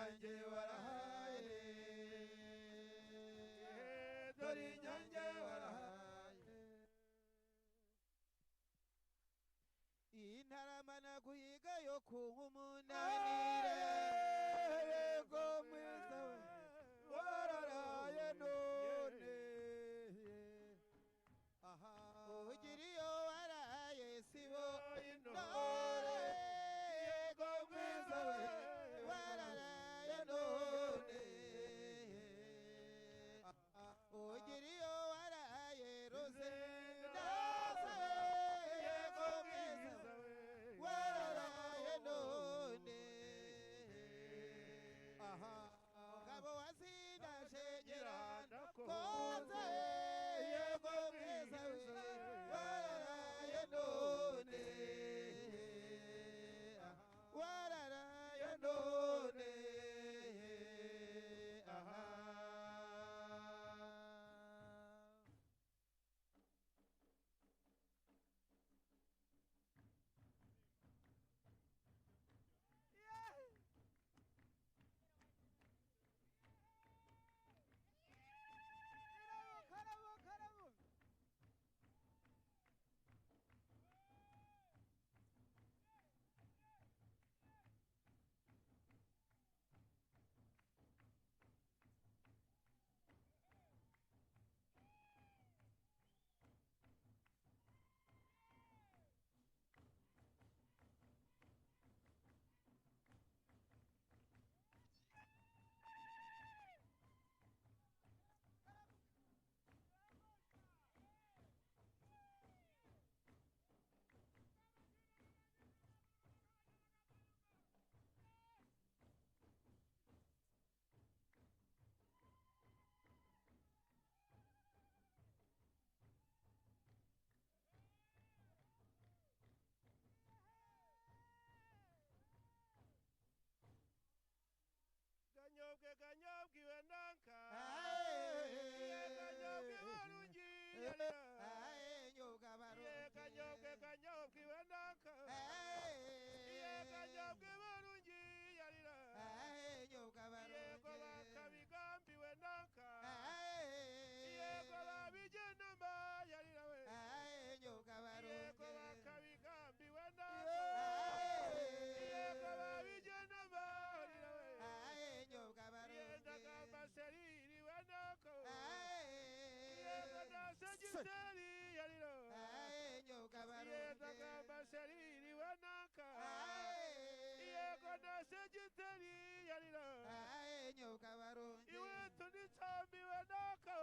nyange warahaye dore nyange warahaye intaramana kuyiga yo kunkumunanire yego mwiza we wararaye none aha ugiriyo waraye sibo intore yego mwiza we wararaye none ugiriyo waraye rose ndaze yego mwiza we wararaye none aha ngabo wasinda shegera ndakoze yego mwiza we wararaye none wararaye none aha ganyobwe ganyobwiwe nanka Aye. ganyobwe warungi nyoga ganyobwe ganyobwiwe nanka ganyobwe warungi yarira nyoga yego bakabigambiwe nanka yego babigenamba yarira we nyoga yego bakabigambiwe nanka yego babigenamba yarira we yenda gamba seriri we nanka yego nasagiteri yarira yenda gamba seriri we nanka yego nasagiteri yarira iwe tunicambi we nanka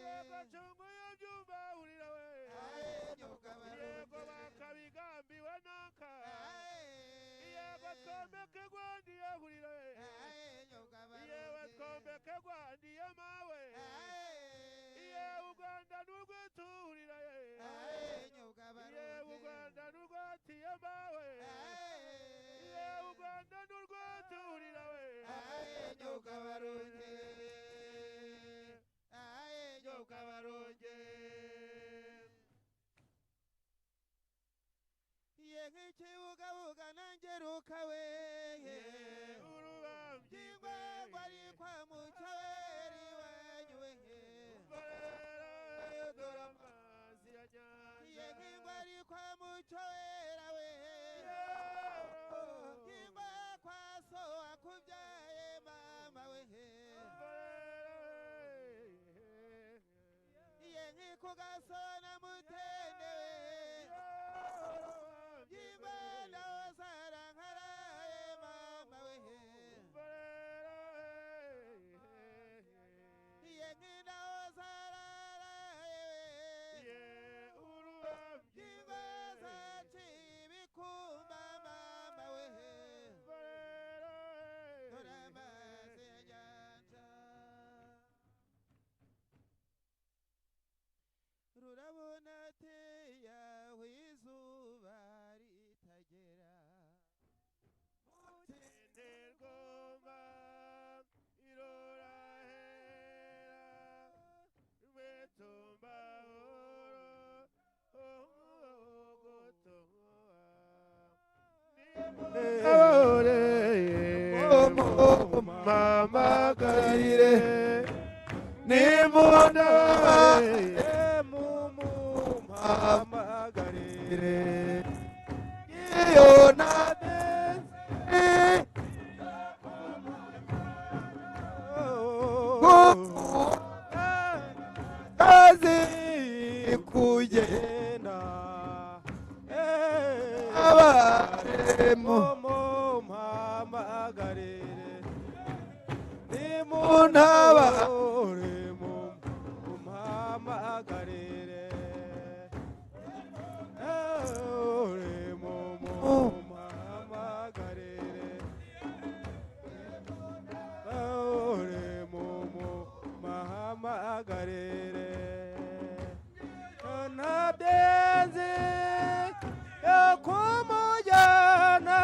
yego chungu y'byumba urira we yego bakabigambi we nanka yego twomeke gwandiye urira we yewe twomeke gwandiye mawe yewe uganda n'urwiturira yewe uganda n'urwatiye mawe yewe uganda n'urwiturira we nyoga baronge nyoga baronge ye nk'ikibugabuga nanjye rukawe urubambyi ingwe gwari kwa mucyaweri wanyuwe dore amazi ya nyanja ye nk'ingwe ari kwa mucyawera we ingwe kwa so wakubyaye mama we ye nk'ikugasona mutende we ingwe nawe sarankaraye mama we ye nk'inawe sararaye we ingwe zaciye ibikumba mama we dore amazi ya nyanja rurabona ateye aho izuba ritagera Tendergoma irora hera rwetumba oro mumumpamagarire nimbona mumumpamagarire iyo nabenze kazi kugenda abaremo mumpamagarire nimuntabare mumpamagarire mumpamagarire mumpamagarire ntabyenze yo kumujyana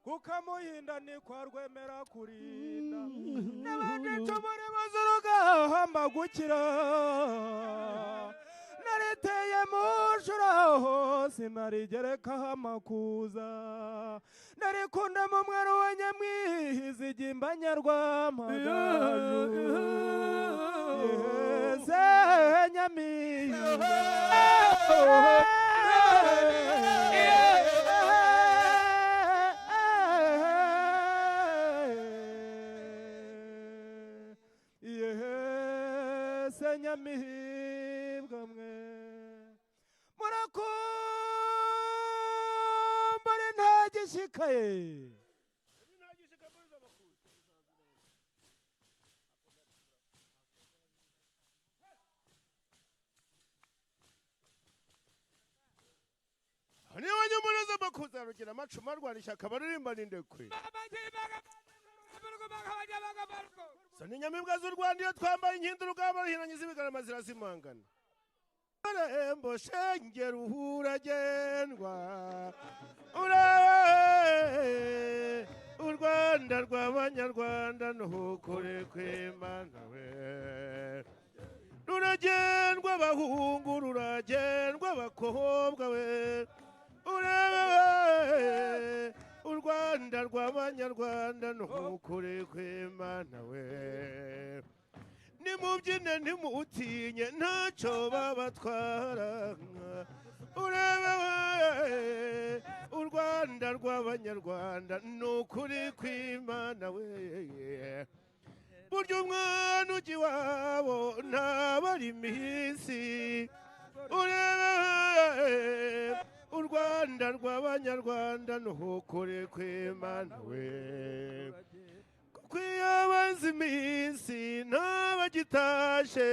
kukamuhinda ni kwa rwemera kurinda n'abandi tubure bazurugahamba gukira nariteye mushuraho sinarigerekaho amakuza narikunda mu mwaro wa nyamwizi igimba nyarwamagaju yeze nyamizi nyamihibwa mwe murakumbare ntagishikaye niba nyumunoza makuza rugira amacumu arwana ishyaka baririmba n'indekwe sani nyamibwa z'u Rwanda iyo twambaye inkindi urugamba ruhinanye z'ibigarama zirazimangana urembo shengera uhuragendwa u Rwanda rw'abanyarwanda ntukore kwimana we ruragendwa abahungu ruragendwa abakobwa we u Rwanda rw'abanyarwanda ntukure kwimana we nimubyine ntimutinye ntacyo babatwara u Rwanda rw'abanyarwanda nukuri kwimana we burya umwana ujya iwabo ntabara iminsi u Rwanda rw'abanyarwanda ntukure kwimana we kuko iyo abazi iminsi ntabagitashe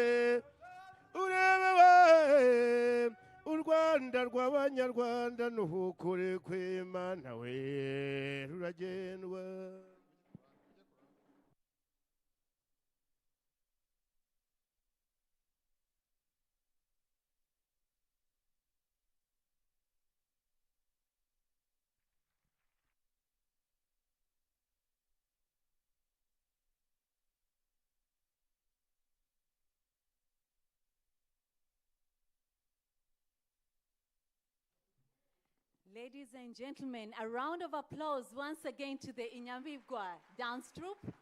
u Rwanda rw'abanyarwanda ntukure kwimana we ruragendwa. Ladies and gentlemen, a round of applause once again to the Inyambibwa dance troupe.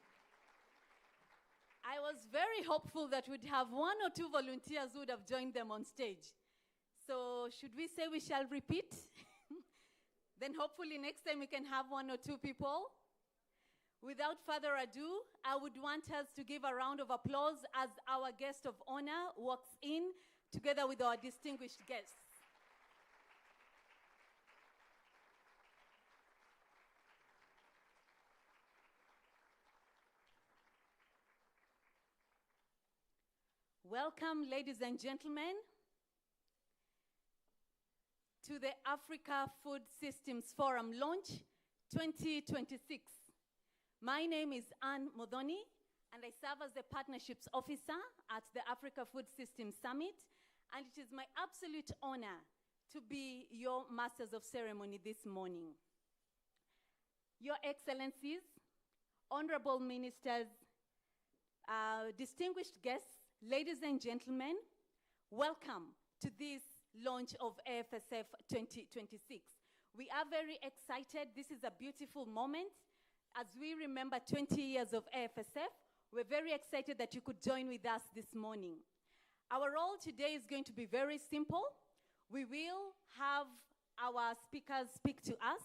I was very hopeful that we'd have one or two volunteers who would have joined them on stage. So should we say we shall repeat? Then hopefully next time we can have one or two people. Without further ado, I would want us to give a round of applause as our guest of honor walks in together with our distinguished guests. Welcome, ladies and gentlemen, to the Africa Food Systems Forum Launch 2026. My name is Anne Modoni, and I serve as the Partnerships Officer at the Africa Food Systems Summit, and it is my absolute honor to be your Masters of Ceremony this morning. Your Excellencies, Honorable Ministers, distinguished guests, ladies and gentlemen, welcome to this launch of AFSF 2026. We are very excited. This is a beautiful moment. As we remember 20 years of AFSF, we're very excited that you could join with us this morning. Our role today is going to be very simple. We will have our speakers speak to us.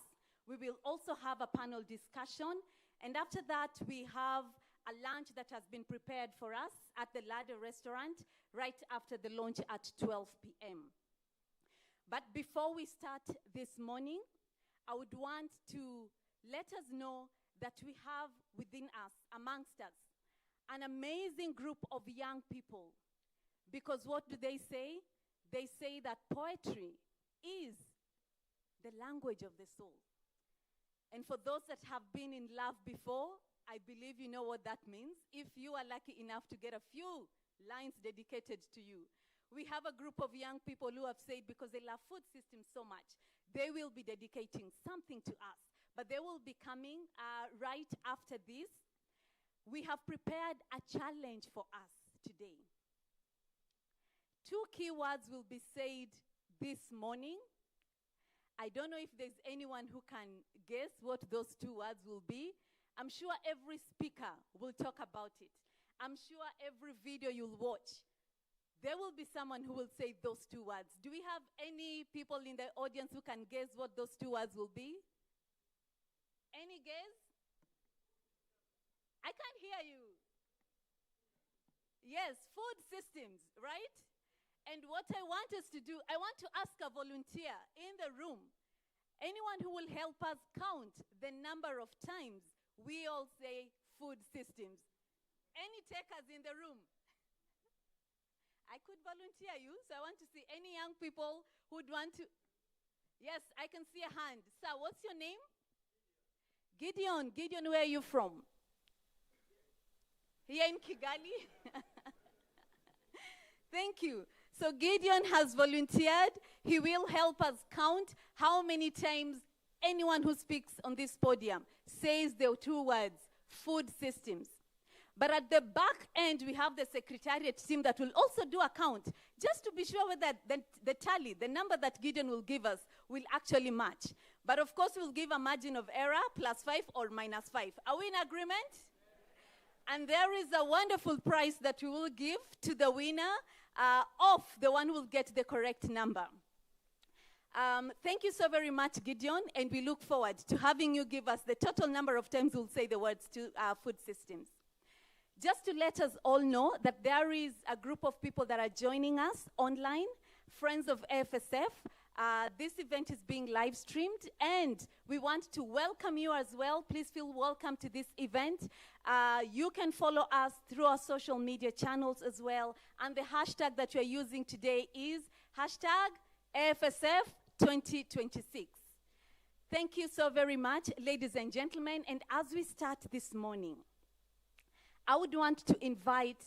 We will also have a panel discussion. And after that, we have a lunch that has been prepared for us at the Ladder restaurant right after the launch at 12 p.m. But before we start this morning, I would want to let us know that we have within us, amongst us, an amazing group of young people. Because what do they say? They say that poetry is the language of the soul. And for those that have been in love before, I believe you know what that means. If you are lucky enough to get a few lines dedicated to you. We have a group of young people who have said, because they love food systems so much, they will be dedicating something to us. But they will be coming right after this. We have prepared a challenge for us today. 2 key words will be said this morning. I don't know if there's anyone who can guess what those 2 words will be. I'm sure every speaker will talk about it. I'm sure every video you'll watch, there will be someone who will say those 2 words. Do we have any people in the audience who can guess what those 2 words will be? Any guess? I can't hear you. Yes, food systems, right? And what I want us to do, I want to ask a volunteer in the room, anyone who will help us count the number of times we all say food systems. Any takers in the room? I could volunteer you, so I want to see any young people who'd want to. Yes, I can see a hand. Sir, what's your name? Gideon. Gideon, where are you from? Here in Kigali? Thank you. So Gideon has volunteered. He will help us count how many times anyone who speaks on this podium says the 2 words, food systems. But at the back end, we have the secretariat team that will also do a count, just to be sure that the tally, the number that Gideon will give us, will actually match. But of course, we'll give a margin of error, +5 or -5. Are we in agreement? And there is a wonderful prize that we will give to the winner of the one who will get the correct number. Thank you so very much, Gideon, and we look forward to having you give us the total number of times we'll say the words to food systems. Just to let us all know that there is a group of people that are joining us online, friends of AFSF. This event is being live streamed, and we want to welcome you as well. Please feel welcome to this event. You can follow us through our social media channels as well, and the hashtag that we're using today is #AFSF 2026. Thank you so very much, ladies and gentlemen, and as we start this morning, I would want to invite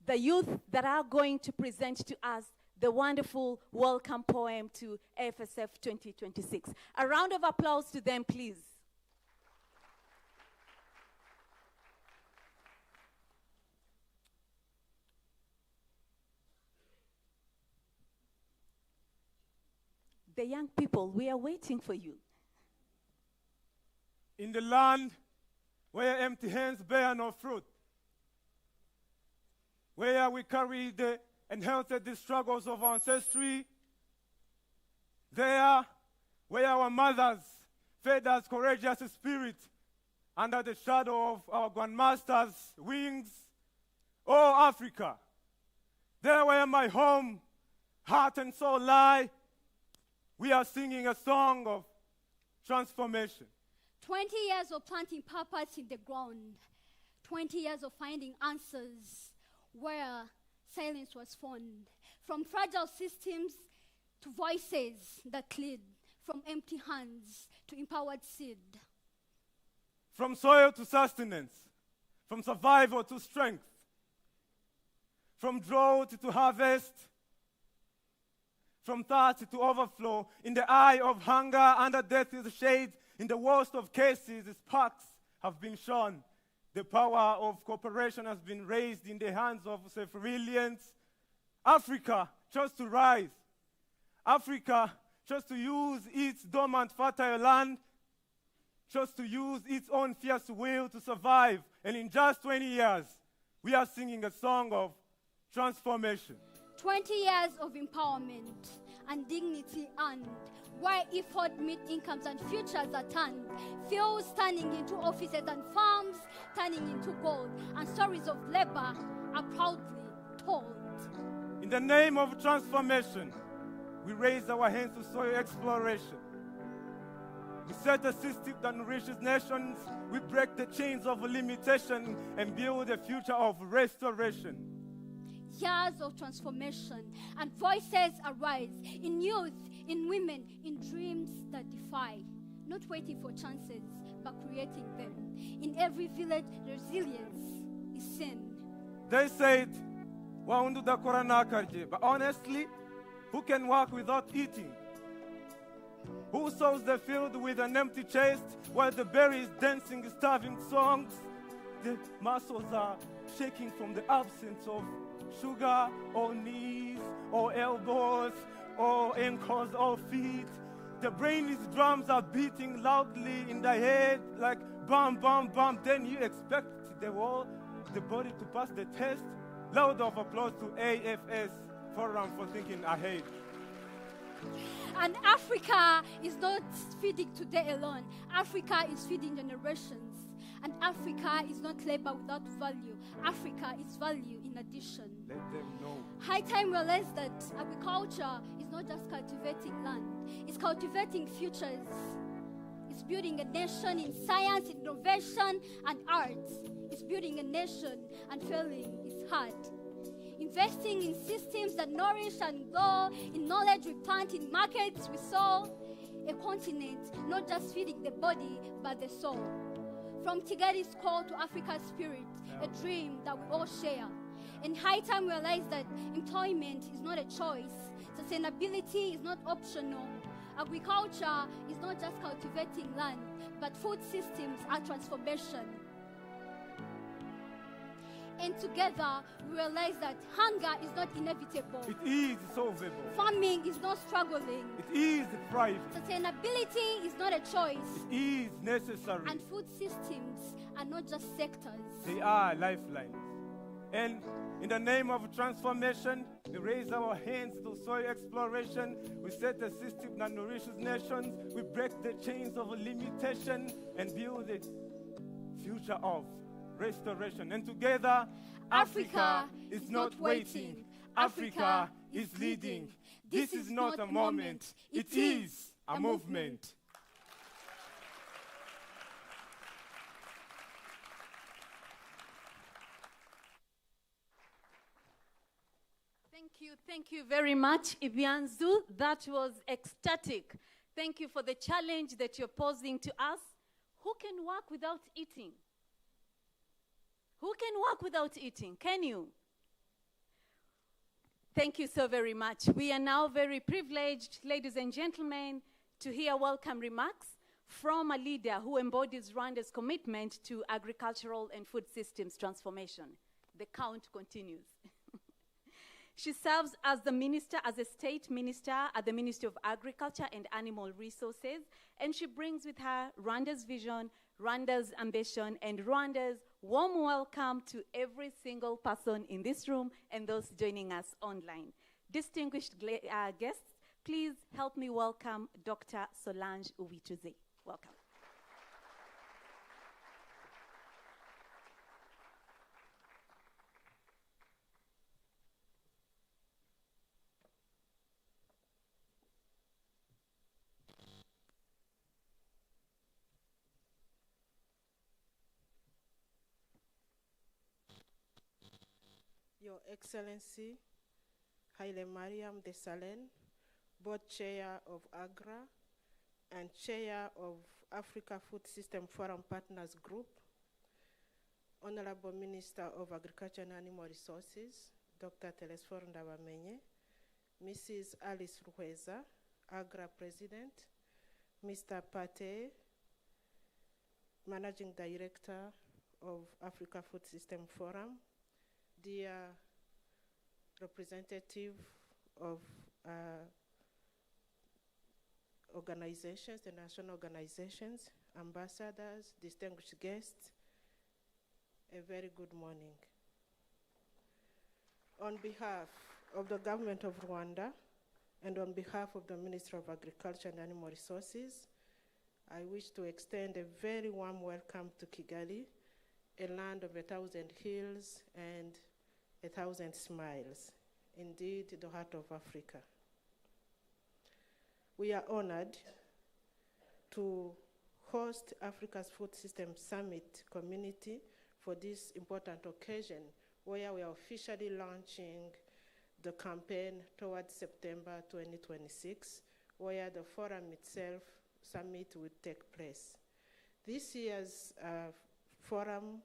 the youth that are going to present to us the wonderful welcome poem to AFSF 2026. A round of applause to them, please. The young people, we are waiting for you. In the land where empty hands bear no fruit, where we carry the inherited the struggles of our ancestry, there where our mothers fed us courageous spirit under the shadow of our grandmasters' wings, oh Africa, there where my home, heart and soul lie, we are singing a song of transformation. 20 years of planting purpose in the ground, 20 years of finding answers where silence was found, from fragile systems to voices that lead, from empty hands to empowered seed. From soil to sustenance, from survival to strength, from drought to harvest, from thirst to overflow. In the eye of hunger, under death's shade, in the worst of cases, sparks have been shown. The power of cooperation has been raised in the hands of self-reliance. Africa chose to rise. Africa chose to use its dormant fertile land, chose to use its own fierce will to survive. And in just 20 years, we are singing a song of transformation. 20 years of empowerment and dignity earned, where effort meet incomes and futures are turned, fields turning into offices and farms turning into gold, and stories of labor are proudly told. In the name of transformation, we raise our hands to soil exploration. We set a system that nourishes nations. We break the chains of limitation and build a future of restoration. Years of transformation, and voices arise in youth, in women, in dreams that defy. Not waiting for chances, but creating them. In every village, resilience is seen. They said, "Waundu da korana karje." But honestly, who can walk without eating? Who sows the field with an empty chest while the berries dancing starving songs? The muscles are shaking from the absence of sugar or knees or elbows or ankles or feet. The brain's drums are beating loudly in the head like bam, bam, bam. Then you expect the body to pass the test. Loud of applause to AFS Forum for thinking ahead. And Africa is not feeding today alone. Africa is feeding generations. And Africa is not labor without value. Africa is value in addition. Let them know. High time we realize that agriculture is not just cultivating land. It's cultivating futures. It's building a nation in science, innovation, and arts. It's building a nation, and failing is hard. Investing in systems that nourish and grow, in knowledge we plant, in markets we sow. A continent, not just feeding the body, but the soul. From Tigari's call to Africa's spirit, a dream that we all share. In high time we realize that employment is not a choice. Sustainability is not optional. Agriculture is not just cultivating land, but food systems are transformation. And together, we realize that hunger is not inevitable. It is solvable. Farming is not struggling. It is thriving. Sustainability is not a choice. It is necessary. And food systems are not just sectors. They are lifelines. And in the name of transformation, we raise our hands to soil exploration. We set a system that nourishes nations. We break the chains of limitation and build a future of restoration. And together, Africa is not waiting. Africa is leading. This is not a moment. It is a movement. Thank you very much, Ibianzu. That was ecstatic. Thank you for the challenge that you're posing to us. Who can work without eating? Who can work without eating? Can you? Thank you so very much. We are now very privileged, ladies and gentlemen, to hear welcome remarks from a leader who embodies Rwanda's commitment to agricultural and food systems transformation. The count continues. She serves as a state minister at the Ministry of Agriculture and Animal Resources, and she brings with her Rwanda's vision, Rwanda's ambition, and Rwanda's warm welcome to every single person in this room and those joining us online. Distinguished guests, please help me welcome Dr. Solange Uwichuze. Welcome. Your Excellency, Haile Mariam Desalegn, Board Chair of AGRA and Chair of Africa Food System Forum Partners Group, Honorable Minister of Agriculture and Animal Resources, Dr. Telesphore Ndabamenye, Mrs. Alice Ruhweza, AGRA President, Mr. Pate, Managing Director of Africa Food System Forum, dear representative of organizations, the national organizations, ambassadors, distinguished guests, a very good morning. On behalf of the government of Rwanda and on behalf of the Ministry of Agriculture and Animal Resources, I wish to extend a very warm welcome to Kigali, a land of 1,000 hills and 1,000 smiles, indeed the heart of Africa. We are honored to host Africa's Food System Summit community for this important occasion, where we are officially launching the campaign towards September 2026, where the forum itself, summit, will take place. This year's Forum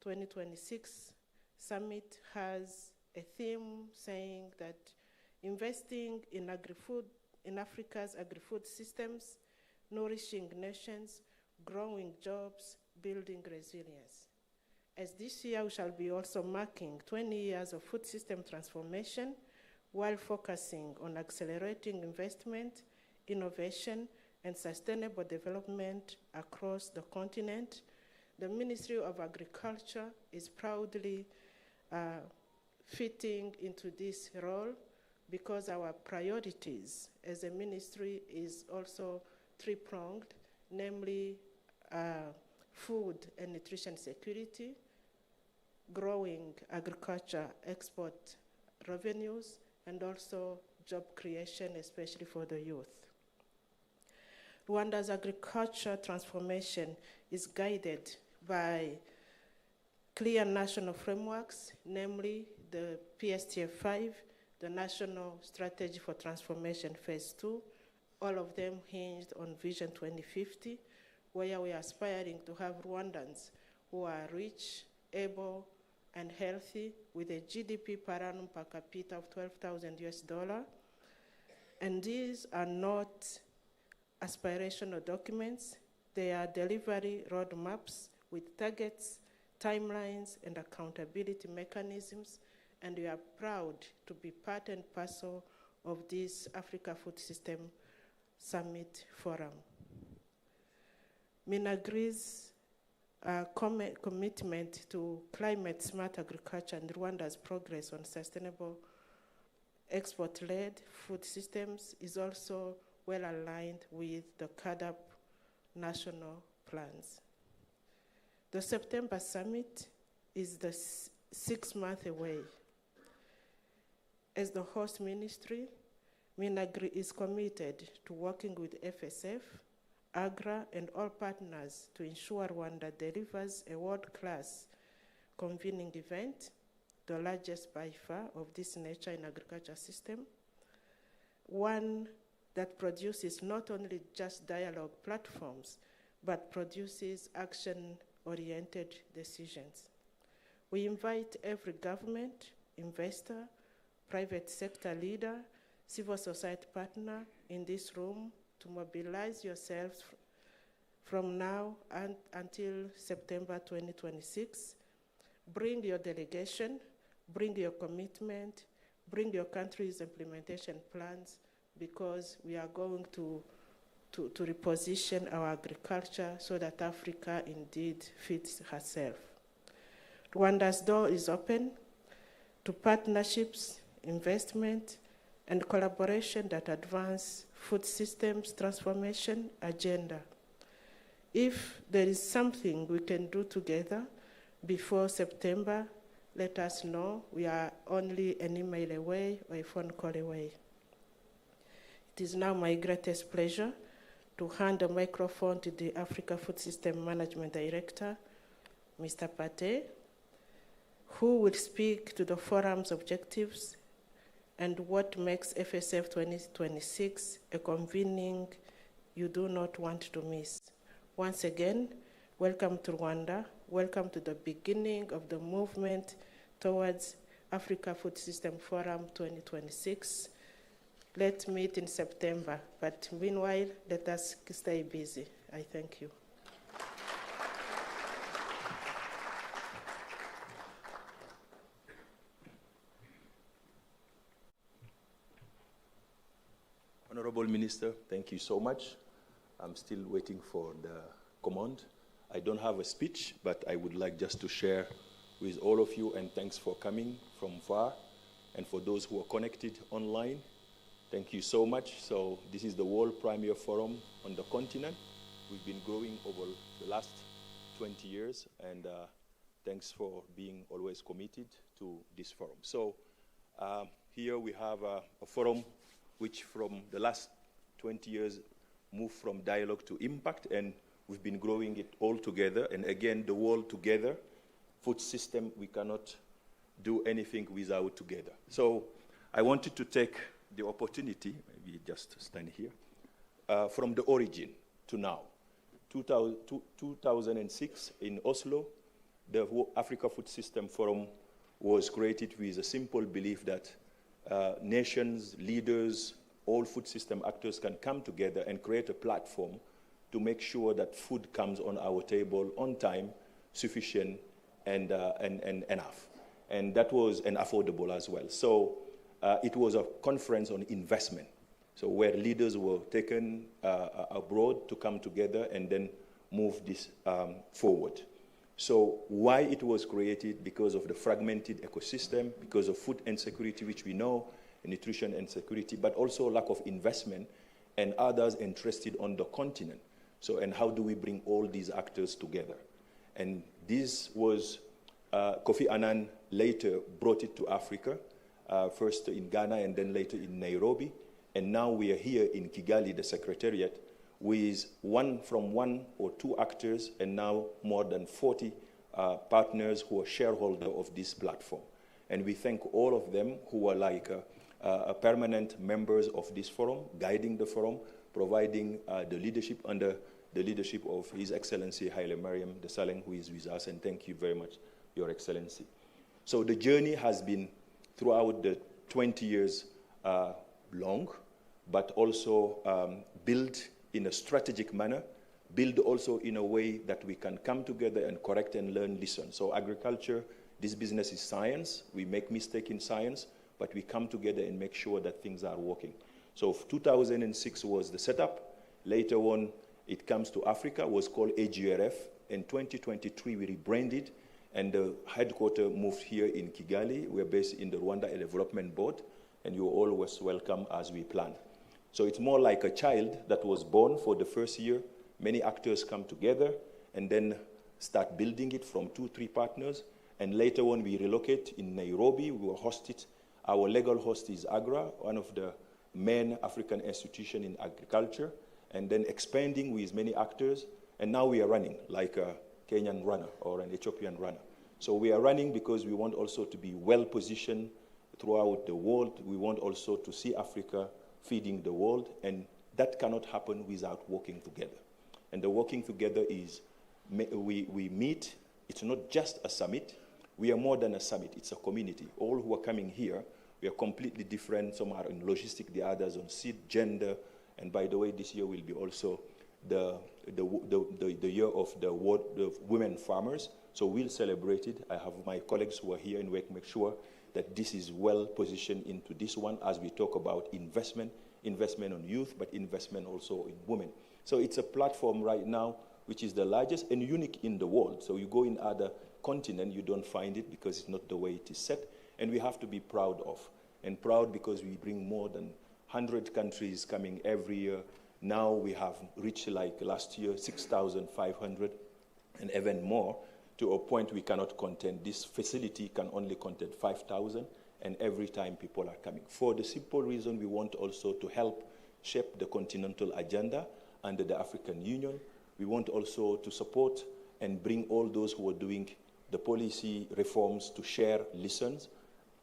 2026 Summit has a theme saying that investing in agri-food, in Africa's agri-food systems, nourishing nations, growing jobs, building resilience. As this year we shall be also marking 20 years of food system transformation while focusing on accelerating investment, innovation, and sustainable development across the continent, the Ministry of Agriculture is proudly fitting into this role because our priorities as a ministry is also three-pronged, namely food and nutrition security, growing agriculture export revenues, and also job creation, especially for the youth. Rwanda's agriculture transformation is guided by clear national frameworks, namely the PSTF5, the National Strategy for Transformation Phase 2, all of them hinged on Vision 2050, where we are aspiring to have Rwandans who are rich, able, and healthy, with a GDP per annum per capita of $12,000. And these are not aspirational documents. They are delivery roadmaps with targets, timelines, and accountability mechanisms, and we are proud to be part and parcel of this Africa Food System Summit Forum. MINAGRI's commitment to climate-smart agriculture and Rwanda's progress on sustainable export-led food systems is also well aligned with the CAADP national plans. The September summit is the 6 months away. As the host ministry, MINAGRI is committed to working with FSF, AGRA, and all partners to ensure Rwanda delivers a world-class convening event, the largest by far of this nature in agriculture system, one that produces not only just dialogue platforms, but produces action-oriented decisions. We invite every government, investor, private sector leader, civil society partner in this room to mobilize yourselves from now until September 2026. Bring your delegation, bring your commitment, bring your country's implementation plans, because we are going to reposition our agriculture so that Africa indeed fits herself. Rwanda's door is open to partnerships, investment, and collaboration that advance food systems transformation agenda. If there is something we can do together before September, let us know. We are only an email away or a phone call away. It is now my greatest pleasure to hand the microphone to the Africa Food System Management Director, Mr. Pate, who will speak to the forum's objectives and what makes FSF 2026 a convening you do not want to miss. Once again, welcome to Rwanda. Welcome to the beginning of the movement towards Africa Food System Forum 2026. Let's meet in September, but meanwhile, let us stay busy. I thank you. Honorable Minister, thank you so much. I'm still waiting for the command. I don't have a speech, but I would like just to share with all of you, and thanks for coming from far, and for those who are connected online. Thank you so much. So this is the World Premier Forum on the continent. We've been growing over the last 20 years, and thanks for being always committed to this forum. So here we have a forum which from the last 20 years move from dialogue to impact, and we've been growing it all together. And again, the world together, food system, we cannot do anything without together. So I wanted to take the opportunity, maybe just stand here, from the origin to now. 2006 in Oslo, the Africa Food System Forum was created with a simple belief that nations, leaders, all food system actors can come together and create a platform to make sure that food comes on our table on time, sufficient, and enough. And that was affordable as well. So it was a conference on investment. So where leaders were taken abroad to come together and then move this forward. So why it was created? Because of the fragmented ecosystem, because of food insecurity, which we know, nutrition insecurity, but also lack of investment and others interested on the continent. So, and how do we bring all these actors together? And this was, Kofi Annan later brought it to Africa, first in Ghana and then later in Nairobi. And now we are here in Kigali, the Secretariat, with one or two actors and now more than 40 partners who are shareholders of this platform. And we thank all of them who are like permanent members of this forum, guiding the forum, providing the leadership under the leadership of His Excellency Haile Mariam Desalegn, who is with us, and thank you very much, Your Excellency. So the journey has been throughout the 20 years long, but also built in a strategic manner, build also in a way that we can come together and correct and learn, listen. So agriculture, this business is science. We make mistakes in science, but we come together and make sure that things are working. So 2006 was the setup. Later on, it comes to Africa, was called AGRF. In 2023, we rebranded, and the headquarters moved here in Kigali. We're based in the Rwanda Development Board, and you're always welcome as we plan. So it's more like a child that was born for the first year. Many actors come together and then start building it from 2-3 partners. And later on, we relocate in Nairobi. We were hosted. Our legal host is AGRA, one of the main African institutions in agriculture, and then expanding with many actors. And now we are running like a Kenyan runner or an Ethiopian runner. So we are running because we want also to be well-positioned throughout the world. We want also to see Africa feeding the world, and that cannot happen without working together. And the working together is, we meet, it's not just a summit, we are more than a summit, it's a community. All who are coming here, we are completely different. Some are in logistics, the others on seed, gender, and by the way, this year will be also the year of the women farmers, so we'll celebrate it. I have my colleagues who are here and we make sure that this is well positioned into this one as we talk about investment on youth, but investment also in women. So it's a platform right now which is the largest and unique in the world. So you go in other continents, you don't find it because it's not the way it is set, and we have to be proud of. And proud because we bring more than 100 countries coming every year. Now we have reached, like last year, 6,500 and even more, to a point we cannot contain. This facility can only contain 5,000, and every time people are coming. For the simple reason we want also to help shape the continental agenda under the African Union. We want also to support and bring all those who are doing the policy reforms to share lessons.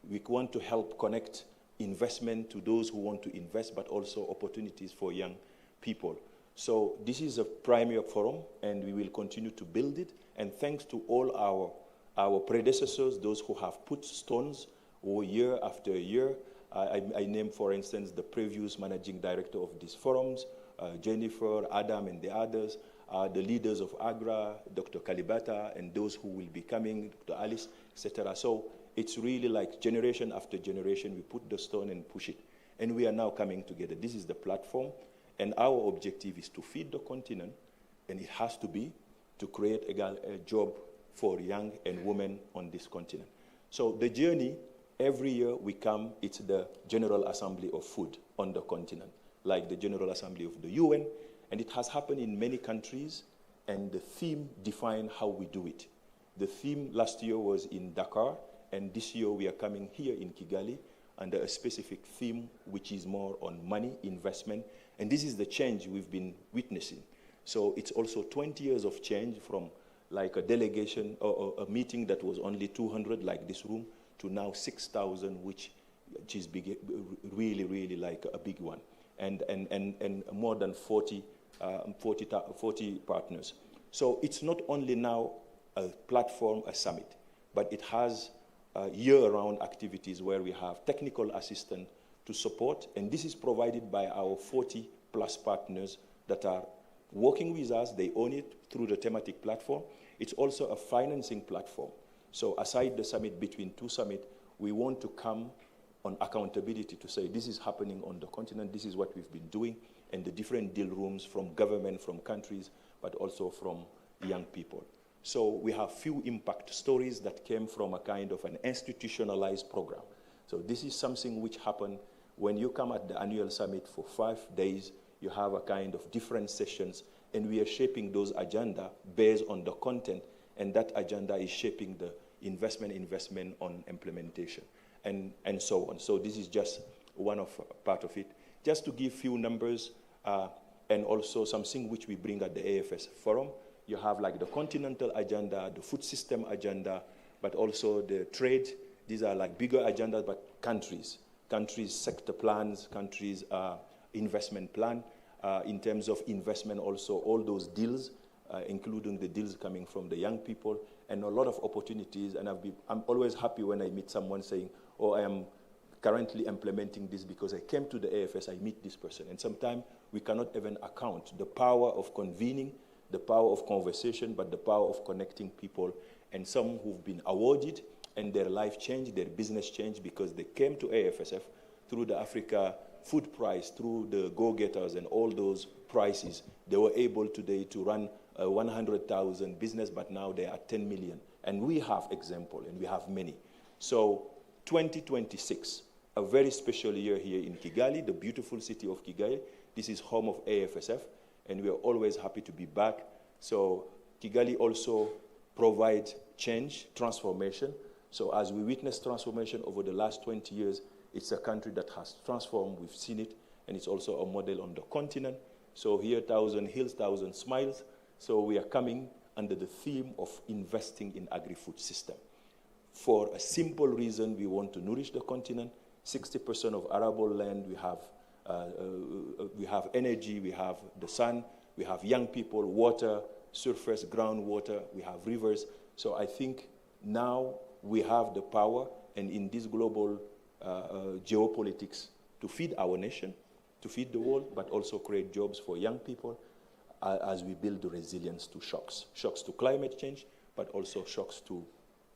We want to help connect investment to those who want to invest, but also opportunities for young people. So this is a primary forum, and we will continue to build it. And thanks to all our predecessors, those who have put stones year after year. I name, for instance, the previous managing director of these forums, Jennifer, Adam, and the others, the leaders of AGRA, Dr. Kalibata, and those who will be coming, Dr. Alice, etc. So it's really like generation after generation, we put the stone and push it. And we are now coming together. This is the platform, and our objective is to feed the continent, and it has to be to create a job for young and women on this continent. So the journey, every year we come, it's the General Assembly of Food on the continent, like the General Assembly of the UN, and it has happened in many countries, and the theme defines how we do it. The theme last year was in Dakar, and this year we are coming here in Kigali under a specific theme, which is more on money, investment, and this is the change we've been witnessing. So it's also 20 years of change from like a delegation or a meeting that was only 200, like this room, to now 6,000, which is big, really, really like a big one, and more than 40 partners. So it's not only now a platform, a summit, but it has year-round activities where we have technical assistance to support, and this is provided by our 40-plus partners that are working with us. They own it through the thematic platform. It's also a financing platform. So aside the summit, between two summits, we want to come on accountability to say this is happening on the continent, this is what we've been doing, and the different deal rooms from government, from countries, but also from young people. So we have few impact stories that came from a kind of an institutionalized program. So this is something which happened when you come at the annual summit for 5 days. You have a kind of different sessions, and we are shaping those agenda based on the content, and that agenda is shaping the investment on implementation, and so on. So this is just one of part of it. Just to give few numbers, and also something which we bring at the AFS forum. You have like the continental agenda, the food system agenda, but also the trade. These are like bigger agendas, but countries sector plans, countries investment plan. In terms of investment also, all those deals, including the deals coming from the young people, and a lot of opportunities. And I'm always happy when I meet someone saying, oh, I am currently implementing this because I came to the AFS, I meet this person. And sometimes we cannot even account the power of convening, the power of conversation, but the power of connecting people. And some who've been awarded and their life changed, their business changed because they came to AFSF through the Africa Food Prize, through the Go-Getters and all those prizes. They were able today to run a 100,000 business, but now they are 10 million. And we have example, and we have many. So 2026, a very special year here in Kigali, the beautiful city of Kigali. This is home of AFSF, and we are always happy to be back. So Kigali also provides change, transformation. So as we witness transformation over the last 20 years, it's a country that has transformed. We've seen it, and it's also a model on the continent. So here, 1,000 hills, 1,000 smiles. So we are coming under the theme of investing in agri-food system. For a simple reason, we want to nourish the continent. 60% of arable land, we have energy, we have the sun, we have young people, water, surface, groundwater, we have rivers. So I think now we have the power, and in this global geopolitics, to feed our nation, to feed the world, but also create jobs for young people as we build the resilience to shocks to climate change, but also shocks to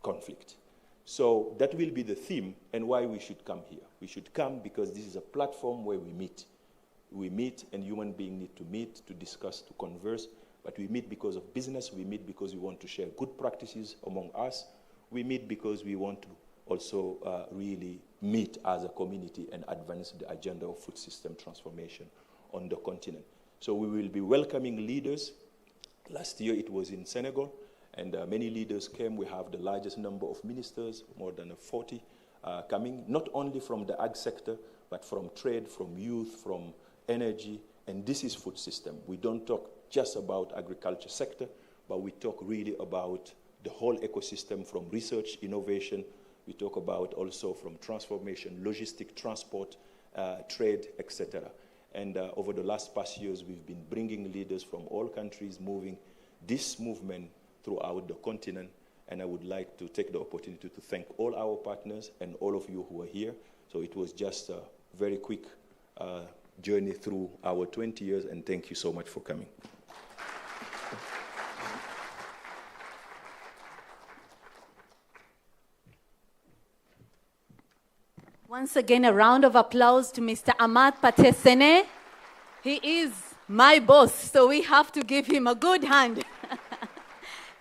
conflict. So that will be the theme, and why we should come here. We should come because this is a platform where we meet. We meet, and human beings need to meet, to discuss, to converse, but we meet because of business. We meet because we want to share good practices among us. We meet because we want to also really meet as a community and advance the agenda of food system transformation on the continent. So we will be welcoming leaders. Last year it was in Senegal, and many leaders came. We have the largest number of ministers, more than 40, coming, not only from the ag sector, but from trade, from youth, from energy, and this is food system. We don't talk just about agriculture sector, but we talk really about the whole ecosystem, from research, innovation. We talk about also from transformation, logistic, transport, trade, etc. And over the past years, we've been bringing leaders from all countries, moving this movement throughout the continent. And I would like to take the opportunity to thank all our partners and all of you who are here. So it was just a very quick journey through our 20 years, and thank you so much for coming. Once again, a round of applause to Mr. Amath Patesene. He is my boss, so we have to give him a good hand.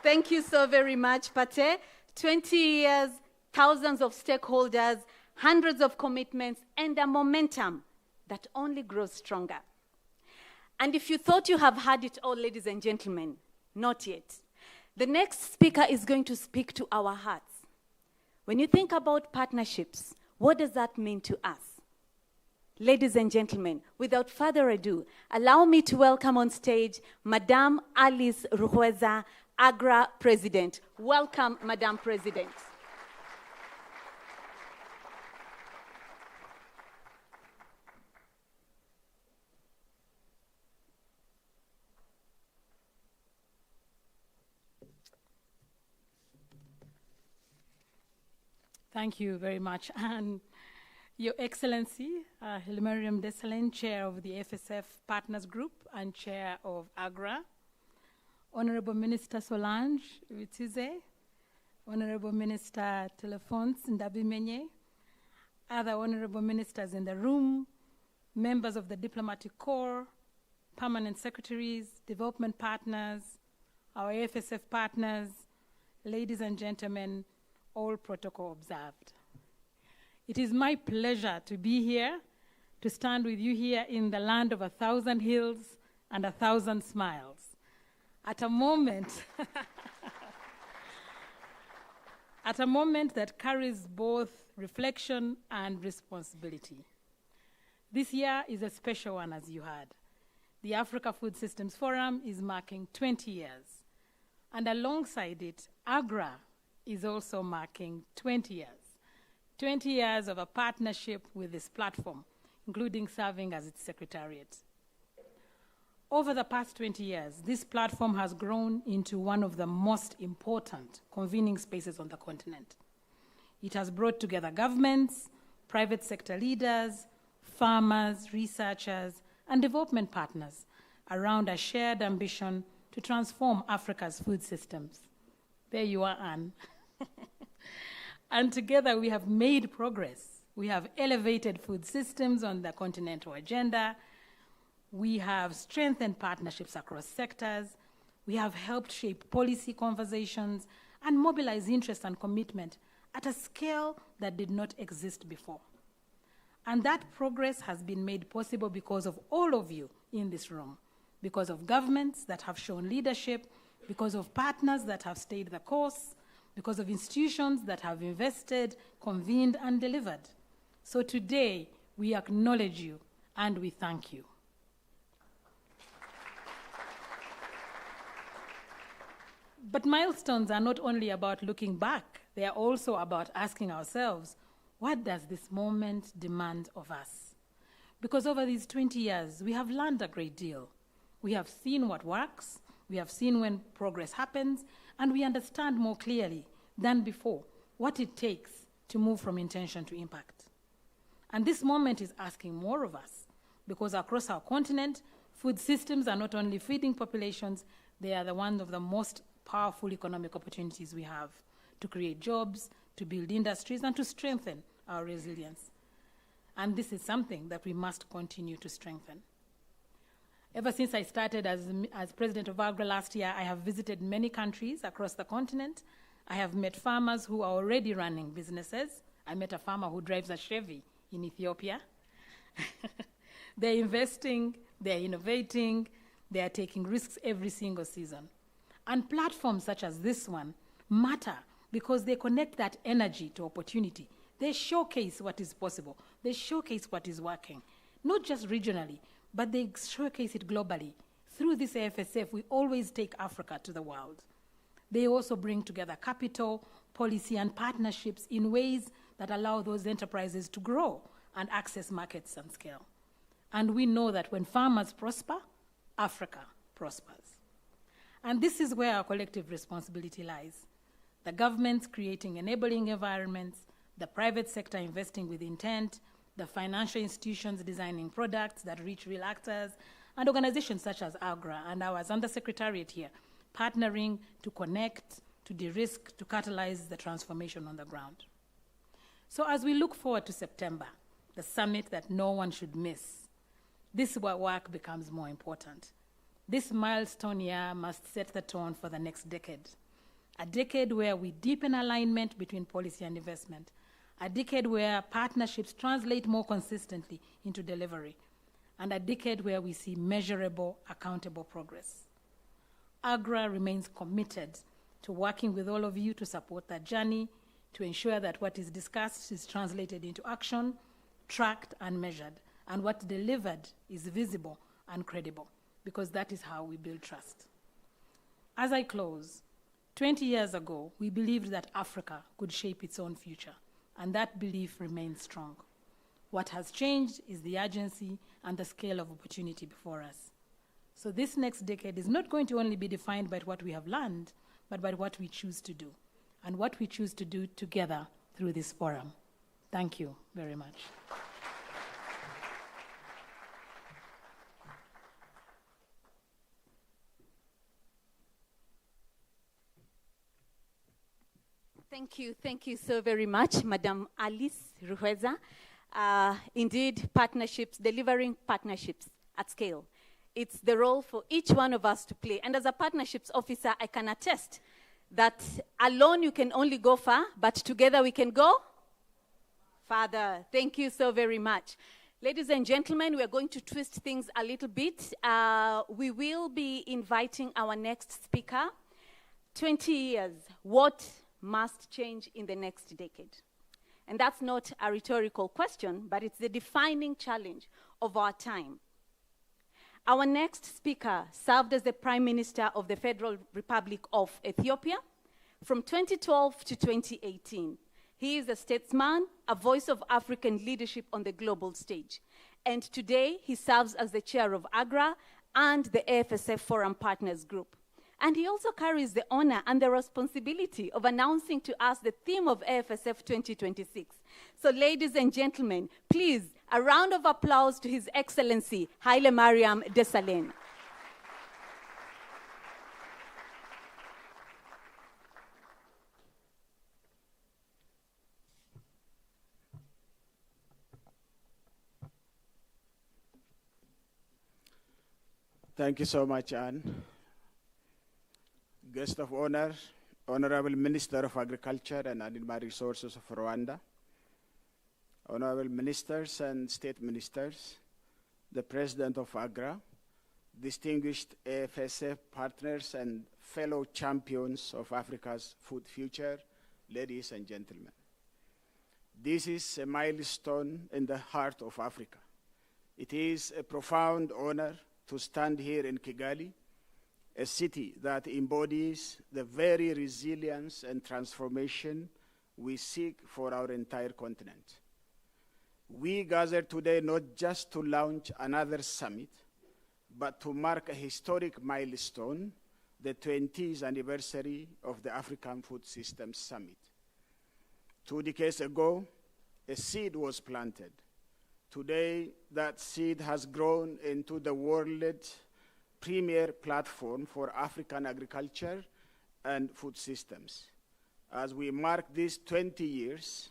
Thank you so very much, Pate. 20 years, thousands of stakeholders, hundreds of commitments, and a momentum that only grows stronger. And if you thought you have had it all, ladies and gentlemen, not yet. The next speaker is going to speak to our hearts. When you think about partnerships, What does that mean to us? Ladies and gentlemen, without further ado, allow me to welcome on stage Madame Alice Ruhweza, AGRA President. Welcome, Madame President. Thank you very much. And Your Excellency, Hilmariam Desalegn, Chair of the FSF Partners Group and Chair of AGRA, Honorable Minister Solange Witize, Honorable Minister Telephons Ndabimenye, other honorable ministers in the room, members of the Diplomatic Corps, permanent secretaries, development partners, our FSF partners, ladies and gentlemen, all protocol observed. It is my pleasure to be here, to stand with you here in the land of 1,000 hills and 1,000 smiles. At a moment, at a moment that carries both reflection and responsibility. This year is a special one, as you heard. The Africa Food Systems Forum is marking 20 years. And alongside it, AGRA is also marking 20 years. 20 years of a partnership with this platform, including serving as its secretariat. Over the past 20 years, this platform has grown into one of the most important convening spaces on the continent. It has brought together governments, private sector leaders, farmers, researchers, and development partners around a shared ambition to transform Africa's food systems. There you are, Anne. And together we have made progress. We have elevated food systems on the continental agenda. We have strengthened partnerships across sectors. We have helped shape policy conversations and mobilize interest and commitment at a scale that did not exist before. And that progress has been made possible because of all of you in this room, because of governments that have shown leadership, because of partners that have stayed the course, because of institutions that have invested, convened, and delivered. So today, we acknowledge you and we thank you. But milestones are not only about looking back, they are also about asking ourselves, what does this moment demand of us? Because over these 20 years, we have learned a great deal. We have seen what works, we have seen when progress happens, and we understand more clearly than before what it takes to move from intention to impact. And this moment is asking more of us, because across our continent, food systems are not only feeding populations, they are one of the most powerful economic opportunities we have to create jobs, to build industries, and to strengthen our resilience. And this is something that we must continue to strengthen. Ever since I started as president of AGRA last year, I have visited many countries across the continent. I have met farmers who are already running businesses. I met a farmer who drives a Chevy in Ethiopia. They're investing, they're innovating, they are taking risks every single season. And platforms such as this one matter because they connect that energy to opportunity. They showcase what is possible. They showcase what is working, not just regionally, but they showcase it globally. Through this AFSF, we always take Africa to the world. They also bring together capital, policy, and partnerships in ways that allow those enterprises to grow and access markets and scale. And we know that when farmers prosper, Africa prospers. And this is where our collective responsibility lies. The governments creating enabling environments, the private sector investing with intent, the financial institutions designing products that reach real actors, and organizations such as AGRA and ours under Secretariat here, partnering to connect, to de-risk, to catalyze the transformation on the ground. So as we look forward to September, the summit that no one should miss, this work becomes more important. This milestone year must set the tone for the next decade. A decade where we deepen alignment between policy and investment. A decade where partnerships translate more consistently into delivery. And a decade where we see measurable, accountable progress. AGRA remains committed to working with all of you to support that journey, to ensure that what is discussed is translated into action, tracked and measured, and what delivered is visible and credible, because that is how we build trust. As I close, 20 years ago, we believed that Africa could shape its own future, and that belief remains strong. What has changed is the urgency and the scale of opportunity before us. So this next decade is not going to only be defined by what we have learned, but by what we choose to do, and what we choose to do together through this forum. Thank you very much. Thank you so very much, Madam Alice Ruhweza. Indeed, partnerships, delivering partnerships at scale. It's the role for each one of us to play. And as a partnerships officer, I can attest that alone you can only go far, but together we can go farther. Thank you so very much. Ladies and gentlemen, we are going to twist things a little bit. We will be inviting our next speaker. 20 years, what must change in the next decade? And that's not a rhetorical question, but it's the defining challenge of our time. Our next speaker served as the Prime Minister of the Federal Republic of Ethiopia from 2012 to 2018. He is a statesman, a voice of African leadership on the global stage. And today, he serves as the chair of AGRA and the AFSF Forum Partners Group. And he also carries the honor and the responsibility of announcing to us the theme of AFSF 2026. So ladies and gentlemen, please, a round of applause to His Excellency, Haile Mariam Desalegn. Thank you so much, Anne. Guest of honor, Honorable Minister of Agriculture and Animal Resources of Rwanda, Honorable Ministers and State Ministers, the President of AGRA, distinguished AFSF partners and fellow champions of Africa's food future, ladies and gentlemen. This is a milestone in the heart of Africa. It is a profound honor to stand here in Kigali, a city that embodies the very resilience and transformation we seek for our entire continent. We gather today not just to launch another summit, but to mark a historic milestone, the 20th anniversary of the African Food Systems Summit. 2 decades ago, a seed was planted. Today, that seed has grown into the world's premier platform for African agriculture and food systems. As we mark these 20 years,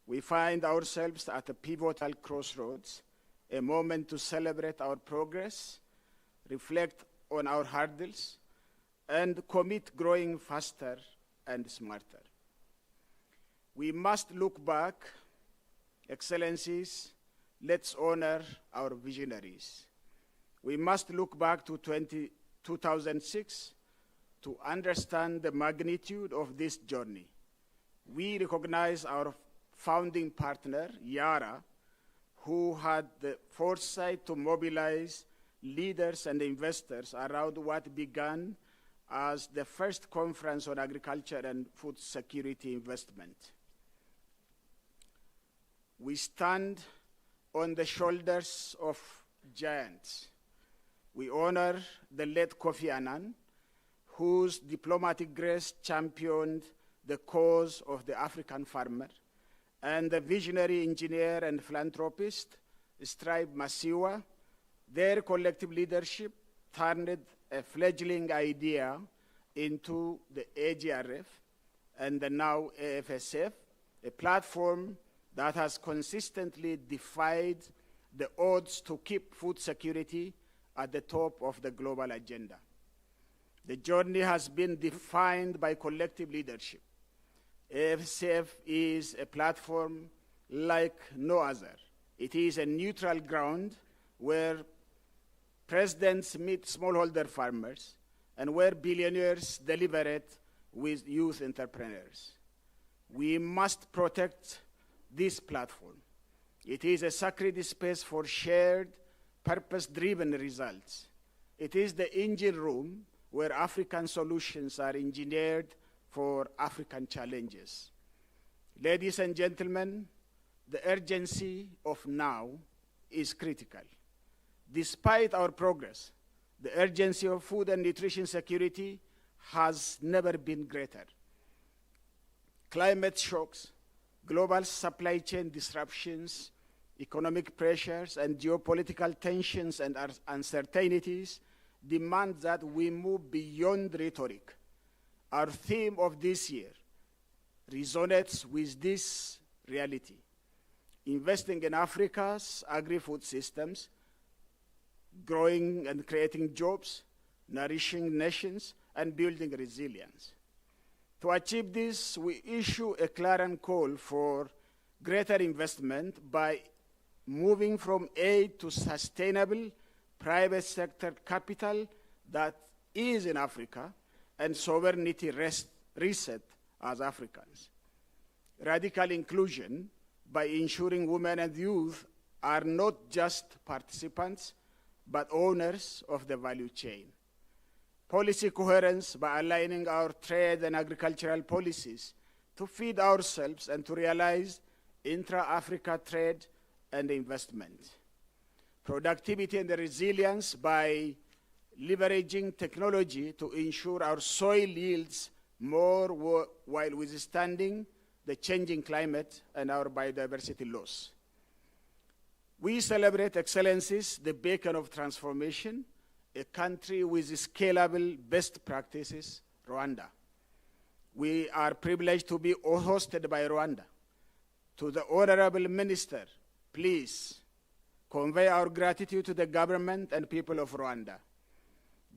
we find ourselves at a pivotal crossroads, a moment to celebrate our progress, reflect on our hurdles, and commit growing faster and smarter. We must look back, Excellencies, let's honor our visionaries. We must look back to 2006 to understand the magnitude of this journey. We recognize our founding partner, AGRA, who had the foresight to mobilize leaders and investors around what began as the first conference on agriculture and food security investment. We stand on the shoulders of giants. We honor the late Kofi Annan, whose diplomatic grace championed the cause of the African farmer, and the visionary engineer and philanthropist, Strive Masiwa. Their collective leadership turned a fledgling idea into the AGRF and the now AFSF, a platform that has consistently defied the odds to keep food security at the top of the global agenda. The journey has been defined by collective leadership. AFSF is a platform like no other. It is a neutral ground where presidents meet smallholder farmers and where billionaires deliberate with youth entrepreneurs. We must protect this platform. It is a sacred space for shared, purpose-driven results. It is the engine room where African solutions are engineered for African challenges. Ladies and gentlemen, the urgency of now is critical. Despite our progress, the urgency of food and nutrition security has never been greater. Climate shocks, global supply chain disruptions, economic pressures, and geopolitical tensions and uncertainties demand that we move beyond rhetoric. Our theme of this year resonates with this reality: investing in Africa's agri-food systems, growing and creating jobs, nourishing nations, and building resilience. To achieve this, we issue a clarion call for greater investment by moving from aid to sustainable private sector capital that is in Africa and sovereignty reset as Africans. Radical inclusion by ensuring women and youth are not just participants, but owners of the value chain. Policy coherence by aligning our trade and agricultural policies to feed ourselves and to realize intra-Africa trade and investment. Productivity and resilience by leveraging technology to ensure our soil yields more while withstanding the changing climate and our biodiversity loss. We celebrate excellencies, the beacon of transformation, a country with scalable best practices, Rwanda. We are privileged to be hosted by Rwanda. To the Honorable Minister, please convey our gratitude to the government and people of Rwanda.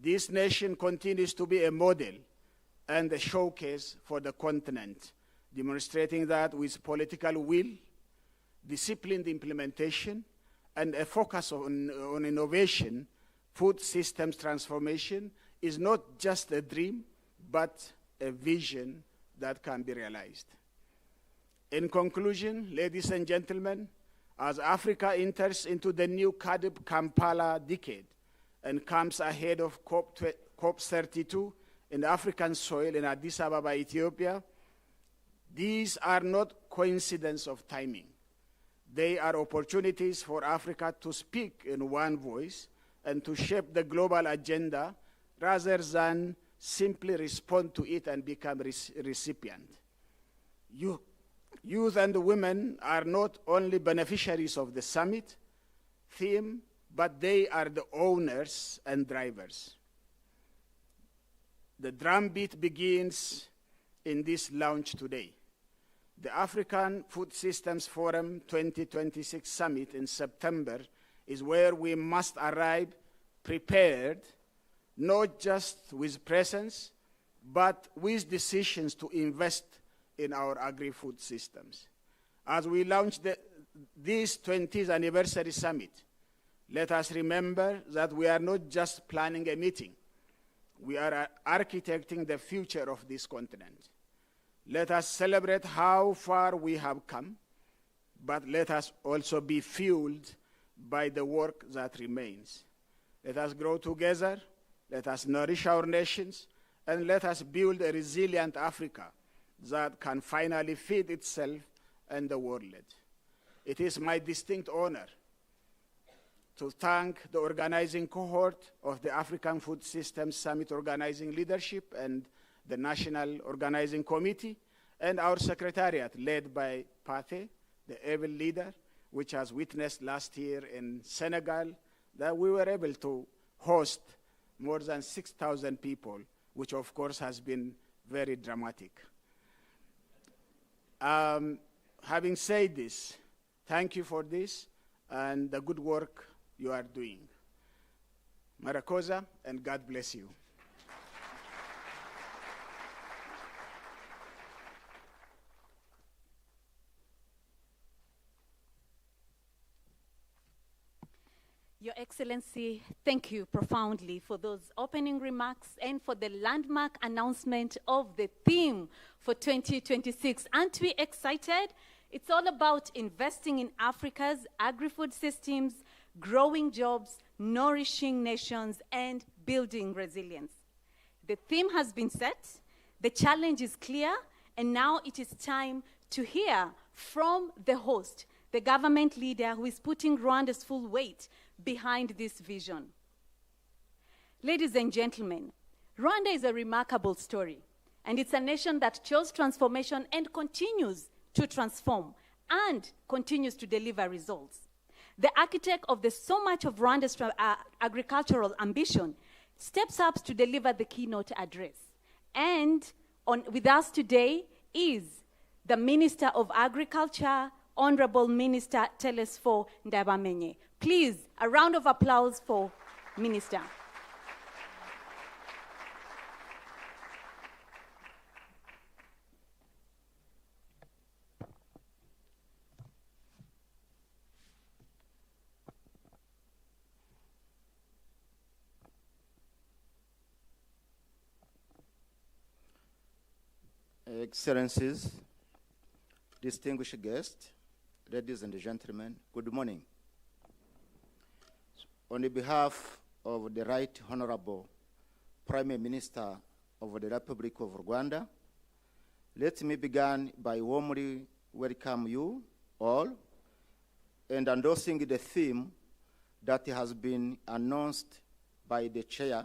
This nation continues to be a model and a showcase for the continent, demonstrating that with political will, disciplined implementation, and a focus on innovation, food systems transformation is not just a dream, but a vision that can be realized. In conclusion, ladies and gentlemen, as Africa enters into the new Kampala decade and comes ahead of COP32 in African soil in Addis Ababa, Ethiopia, these are not coincidences of timing. They are opportunities for Africa to speak in one voice and to shape the global agenda rather than simply respond to it and become recipient. Youth and women are not only beneficiaries of the summit theme, but they are the owners and drivers. The drumbeat begins in this launch today. The African Food Systems Forum 2026 Summit in September is where we must arrive prepared, not just with presence, but with decisions to invest in our agri-food systems. As we launch this 20th anniversary summit, let us remember that we are not just planning a meeting. We are architecting the future of this continent. Let us celebrate how far we have come, but let us also be fueled by the work that remains. Let us grow together, let us nourish our nations, and let us build a resilient Africa that can finally feed itself and the world. It is my distinct honor to thank the organizing cohort of the African Food Systems Summit organizing leadership and the National Organizing Committee, and our secretariat led by Pate, the able leader, which has witnessed last year in Senegal that we were able to host more than 6,000 people, which of course has been very dramatic. Having said this, thank you for this and the good work you are doing. Marakosa, and God bless you. Your Excellency. Excellency, thank you profoundly for those opening remarks and for the landmark announcement of the theme for 2026. Aren't we excited? It's all about investing in Africa's agri-food systems, growing jobs, nourishing nations, and building resilience. The theme has been set, the challenge is clear, and now it is time to hear from the host, the government leader who is putting Rwanda's full weight behind this vision. Ladies and gentlemen, Rwanda is a remarkable story, and it's a nation that chose transformation and continues to transform and continues to deliver results. The architect of so much of Rwanda's agricultural ambition steps up to deliver the keynote address. And with us today is the Minister of Agriculture, Honorable Minister Telesfo Ndabamenye. Please, a round of applause for Minister. Excellencies, distinguished guests, ladies and gentlemen, good morning. On behalf of the Right Honorable Prime Minister of the Republic of Rwanda, let me begin by warmly welcome you all and endorsing the theme that has been announced by the Chair,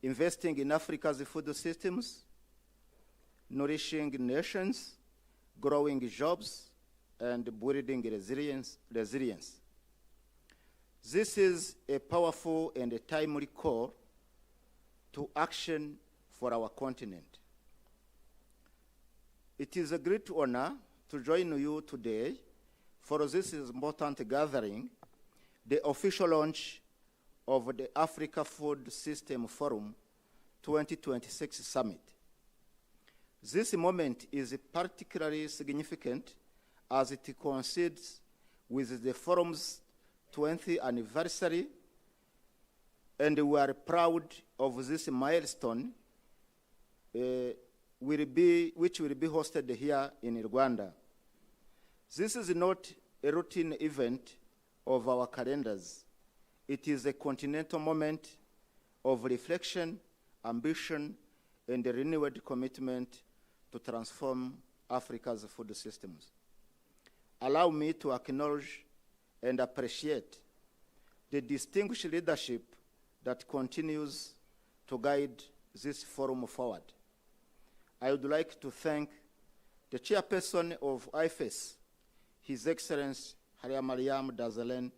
investing in Africa's food systems, nourishing nations, growing jobs, and building resilience. This is a powerful and a timely call to action for our continent. It is a great honor to join you today for this important gathering, the official launch of the Africa Food System Forum 2026 Summit. This moment is particularly significant as it coincides with the forum's 20th anniversary, and we are proud of this milestone, which will be hosted here in Rwanda. This is not a routine event of our calendars. It is a continental moment of reflection, ambition, and a renewed commitment to transform Africa's food systems. Allow me to acknowledge and appreciate the distinguished leadership that continues to guide this forum forward. I would like to thank the chairperson of IFES, His Excellency Hailemariam Desalegn,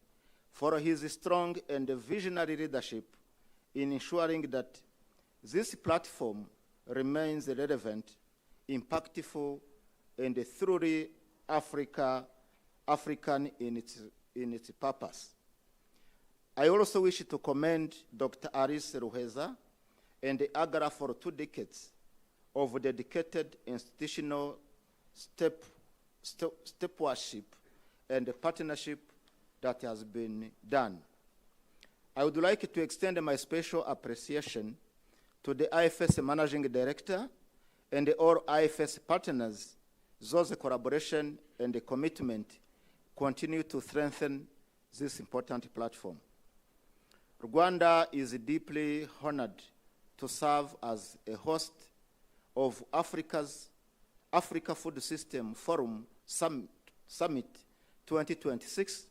for his strong and visionary leadership in ensuring that this platform remains relevant, impactful, and truly African in its purpose. I also wish to commend Dr. Aris Ruheza and the AGRA for 2 decades of dedicated institutional stewardship and partnership that has been done. I would like to extend my special appreciation to the IFS Managing Director and all IFS partners. Those collaboration and the commitment continue to strengthen this important platform. Rwanda is deeply honored to serve as a host of Africa Food System Forum Summit 2026,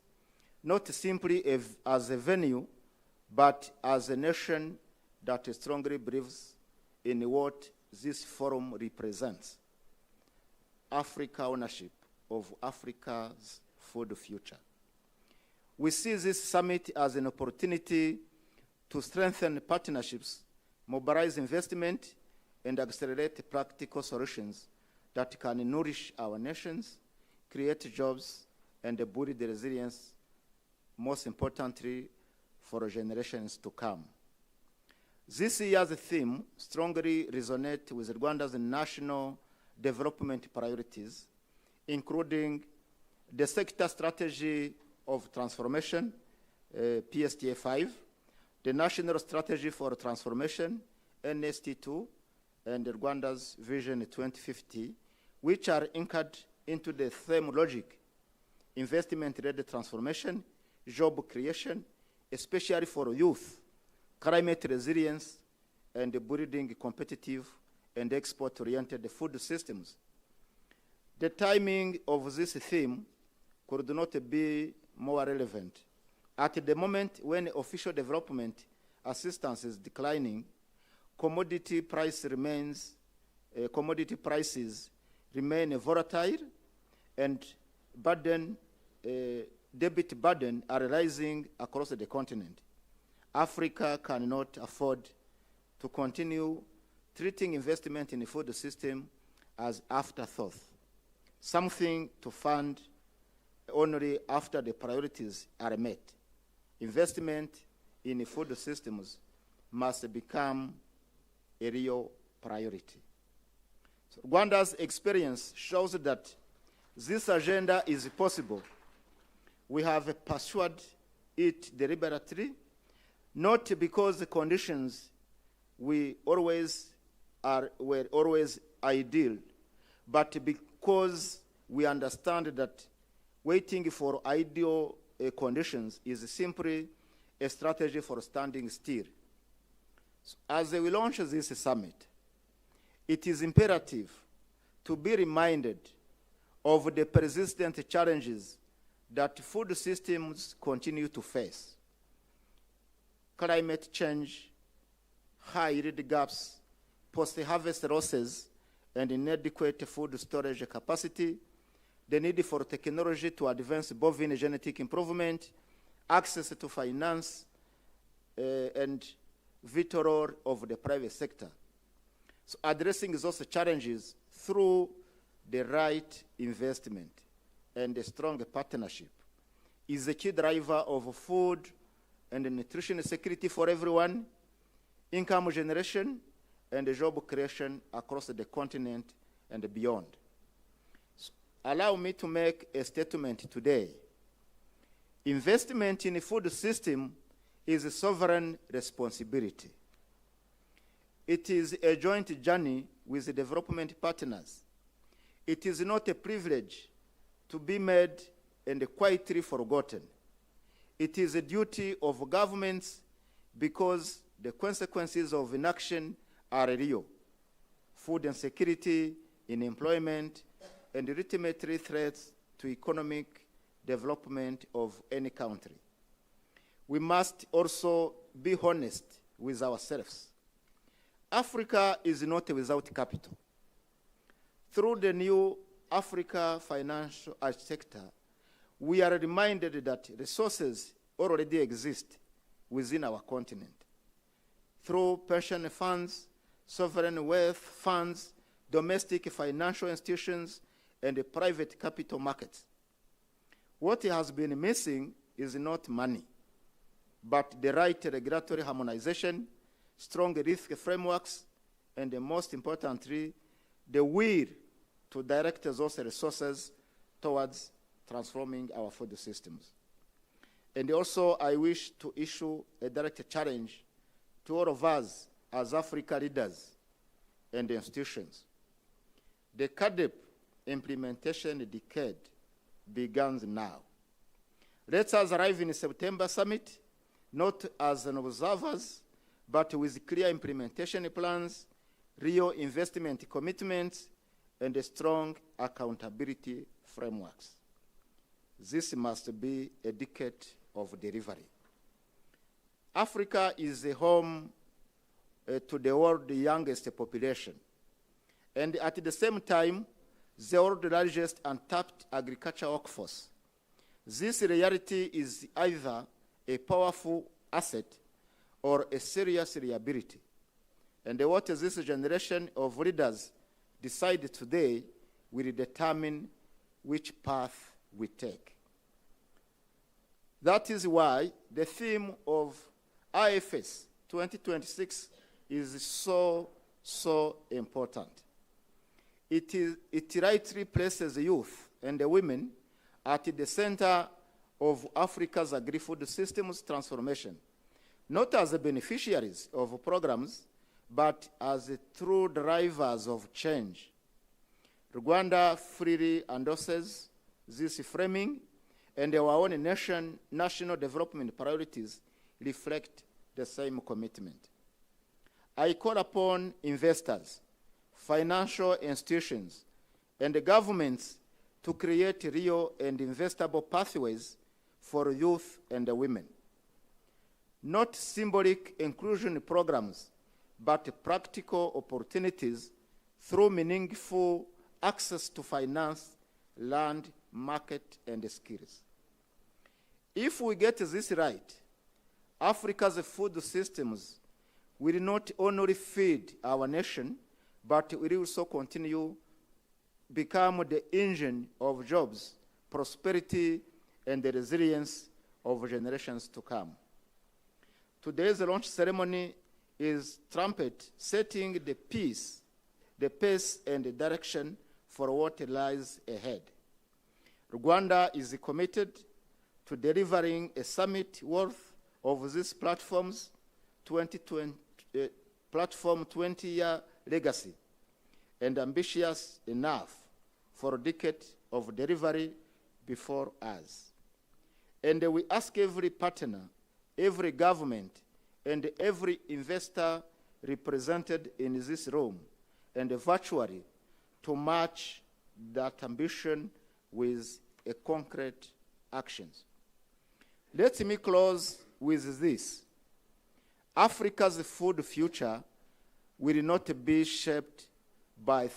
not simply as a venue, but as a nation that strongly believes in what this forum represents: Africa ownership of Africa's food future. We see this summit as an opportunity to strengthen partnerships, mobilize investment, and accelerate practical solutions that can nourish our nations, create jobs, and build the resilience, most importantly, for generations to come. This year's theme strongly resonates with Rwanda's national development priorities, including the sector strategy of transformation, PSTA 5, the National Strategy for Transformation, NST2, and Rwanda's Vision 2050, which are anchored into the same logic: investment-led transformation, job creation, especially for youth, climate resilience, and building competitive and export-oriented food systems. The timing of this theme could not be more relevant. At the moment when official development assistance is declining, commodity prices remain volatile, and debit burden are rising across the continent. Africa cannot afford to continue treating investment in the food system as afterthought, something to fund only after the priorities are met. Investment in the food systems must become a real priority. So Rwanda's experience shows that this agenda is possible. We have pursued it deliberately, not because the conditions were always ideal, but because we understand that waiting for ideal conditions is simply a strategy for standing still. So as we launch this summit, it is imperative to be reminded of the persistent challenges that food systems continue to face: climate change, high yield gaps, post-harvest losses, and inadequate food storage capacity, the need for technology to advance bovine genetic improvement, access to finance, and vital role of the private sector. So addressing those challenges through the right investment and a strong partnership is a key driver of food and nutrition security for everyone, income generation, and job creation across the continent and beyond. So allow me to make a statement today. Investment in the food system is a sovereign responsibility. It is a joint journey with the development partners. It is not a privilege to be made and quietly forgotten. It is a duty of governments because the consequences of inaction are real: food insecurity, unemployment, and ultimately threats to economic development of any country. We must also be honest with ourselves. Africa is not without capital. Through the new Africa financial architecture, we are reminded that resources already exist within our continent. Through pension funds, sovereign wealth funds, domestic financial institutions, and the private capital markets. What has been missing is not money, but the right regulatory harmonization, strong risk frameworks, and most importantly, the will to direct those resources towards transforming our food systems. And also, I wish to issue a direct challenge to all of us as Africa leaders and institutions. The CADEP implementation decade begins now. Let us arrive in the September summit, not as observers, but with clear implementation plans, real investment commitments, and a strong accountability frameworks. This must be a decade of delivery. Africa is the home to the world's youngest population, and at the same time, the world's largest untapped agricultural workforce. This reality is either a powerful asset or a serious liability. And what this generation of leaders decide today will determine which path we take. That is why the theme of IFS 2026 is so important. It rightly places youth and the women at the center of Africa's agri-food systems transformation, not as the beneficiaries of programs, but as the true drivers of change. Rwanda freely endorses this framing, and our own national development priorities reflect the same commitment. I call upon investors, financial institutions, and the governments to create real and investable pathways for youth and women. Not symbolic inclusion programs, but practical opportunities through meaningful access to finance, land, market, and skills. If we get this right, Africa's food systems will not only feed our nation, but will also continue become the engine of jobs, prosperity, and the resilience of generations to come. Today's launch ceremony is trumpet setting the pace and the direction for what lies ahead. Rwanda is committed to delivering a summit worth of these platforms 20-year legacy, and ambitious enough for a decade of delivery before us. And we ask every partner, every government, and every investor represented in this room and virtually to match that ambition with a concrete actions. Let me close with this. Africa's food future will not be shaped by the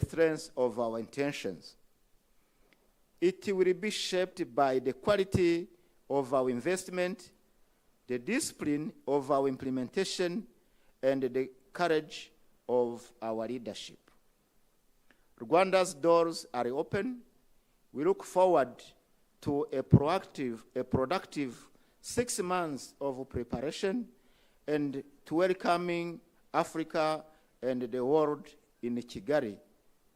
strength of our intentions. It will be shaped by the quality of our investment, the discipline of our implementation, and the courage of our leadership. Rwanda's doors are open. We look forward to a productive 6 months of preparation and to welcoming Africa and the world in Kigali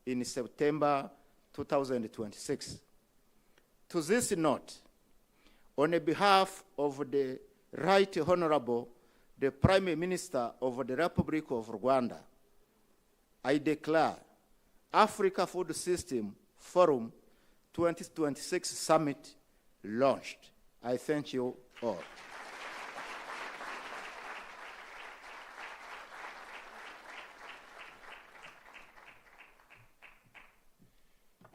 in September 2026. To this note, on behalf of the Right Honorable, the Prime Minister of the Republic of Rwanda, I declare Africa Food System Forum 2026 Summit launched. I thank you all.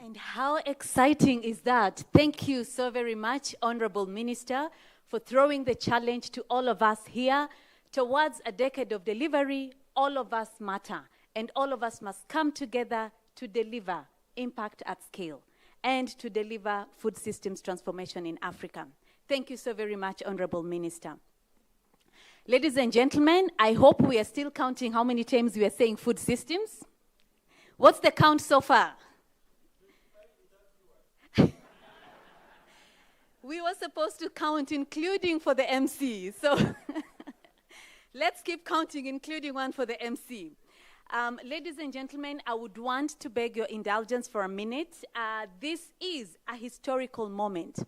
And how exciting is that? Thank you so very much, Honorable Minister, for throwing the challenge to all of us here. Towards a decade of delivery, all of us matter, and all of us must come together to deliver impact at scale and to deliver food systems transformation in Africa. Thank you so very much, Honorable Minister. Ladies and gentlemen, I hope we are still counting how many times we are saying food systems. What's the count so far? We were supposed to count, including for the MC. So let's keep counting, including one for the MC. Ladies and gentlemen, I would want to beg your indulgence for a minute. This is a historical moment,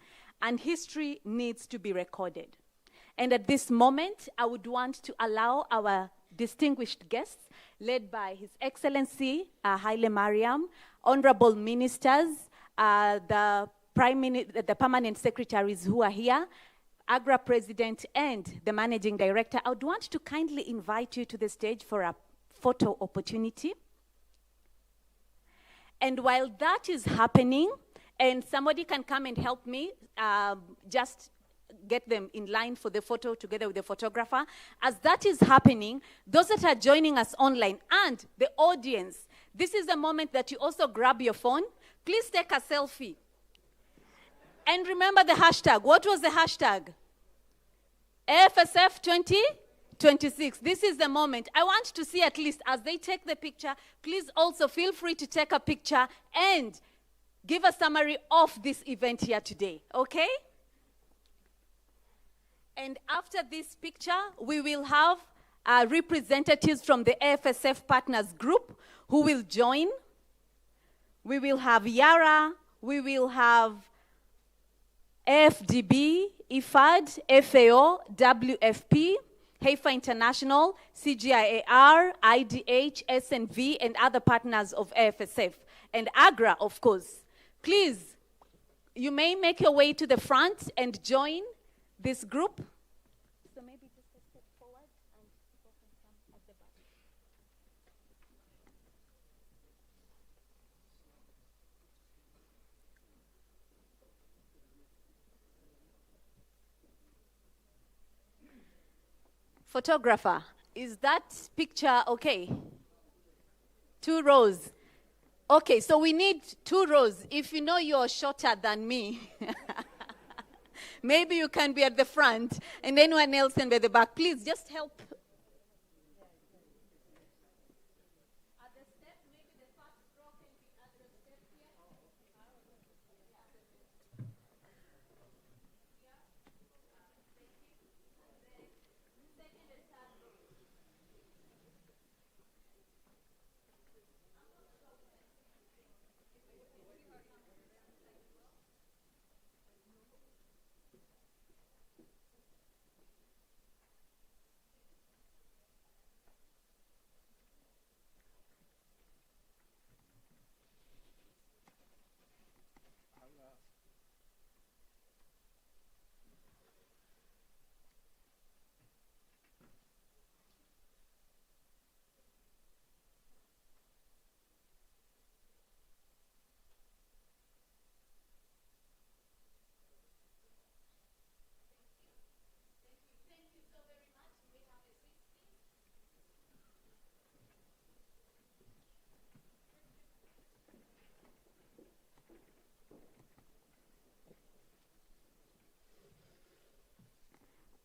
and history needs to be recorded. And at this moment, I would want to allow our distinguished guests, led by His Excellency Haile Mariam, honorable ministers, the permanent secretaries who are here, AGRA President and the Managing Director. I would want to kindly invite you to the stage for a photo opportunity. And while that is happening, and somebody can come and help me, just get them in line for the photo together with the photographer. As that is happening, those that are joining us online and the audience, this is the moment that you also grab your phone. Please take a selfie. And remember the hashtag. What was the hashtag? AFSF 2026. This is the moment. I want to see, at least as they take the picture, please also feel free to take a picture and give a summary of this event here today, okay? And after this picture, we will have representatives from the AFSF Partners Group who will join we will have AGRA, we will have AFDB, IFAD, FAO, WFP, HEIFA International, CGIAR, IDH, SNV, and other partners of AFSF, and AGRA, of course. Please, you may make your way to the front and join this group. So maybe just a step forward and people can come at the back. Photographer, is that picture okay? 2 rows. Okay, so we need 2 rows. If you know you're shorter than me, maybe you can be at the front and anyone else can be at the back. Please just help.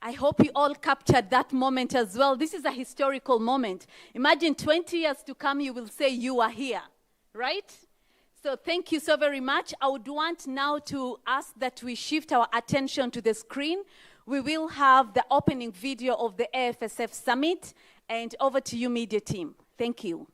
I hope you all captured that moment as well. This is a historical moment. Imagine 20 years to come, you will say you are here, right? So thank you so very much. I would want now to ask that we shift our attention to the screen. We will have the opening video of the AFSF Summit. And over to you, media team. Thank you.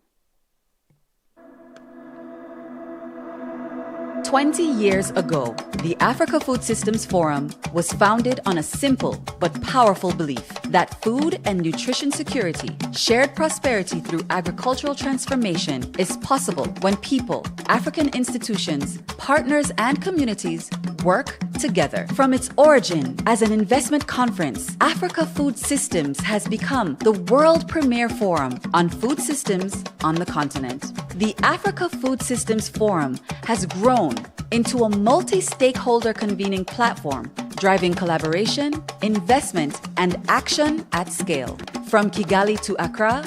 20 years ago, the Africa Food Systems Forum was founded on a simple but powerful belief that food and nutrition security, shared prosperity through agricultural transformation is possible when people, African institutions, partners, and communities work together. From its origin as an investment conference, Africa Food Systems has become the world premier forum on food systems on the continent. The Africa Food Systems Forum has grown into a multi-stakeholder convening platform, driving collaboration, investment, and action at scale. From Kigali to Accra,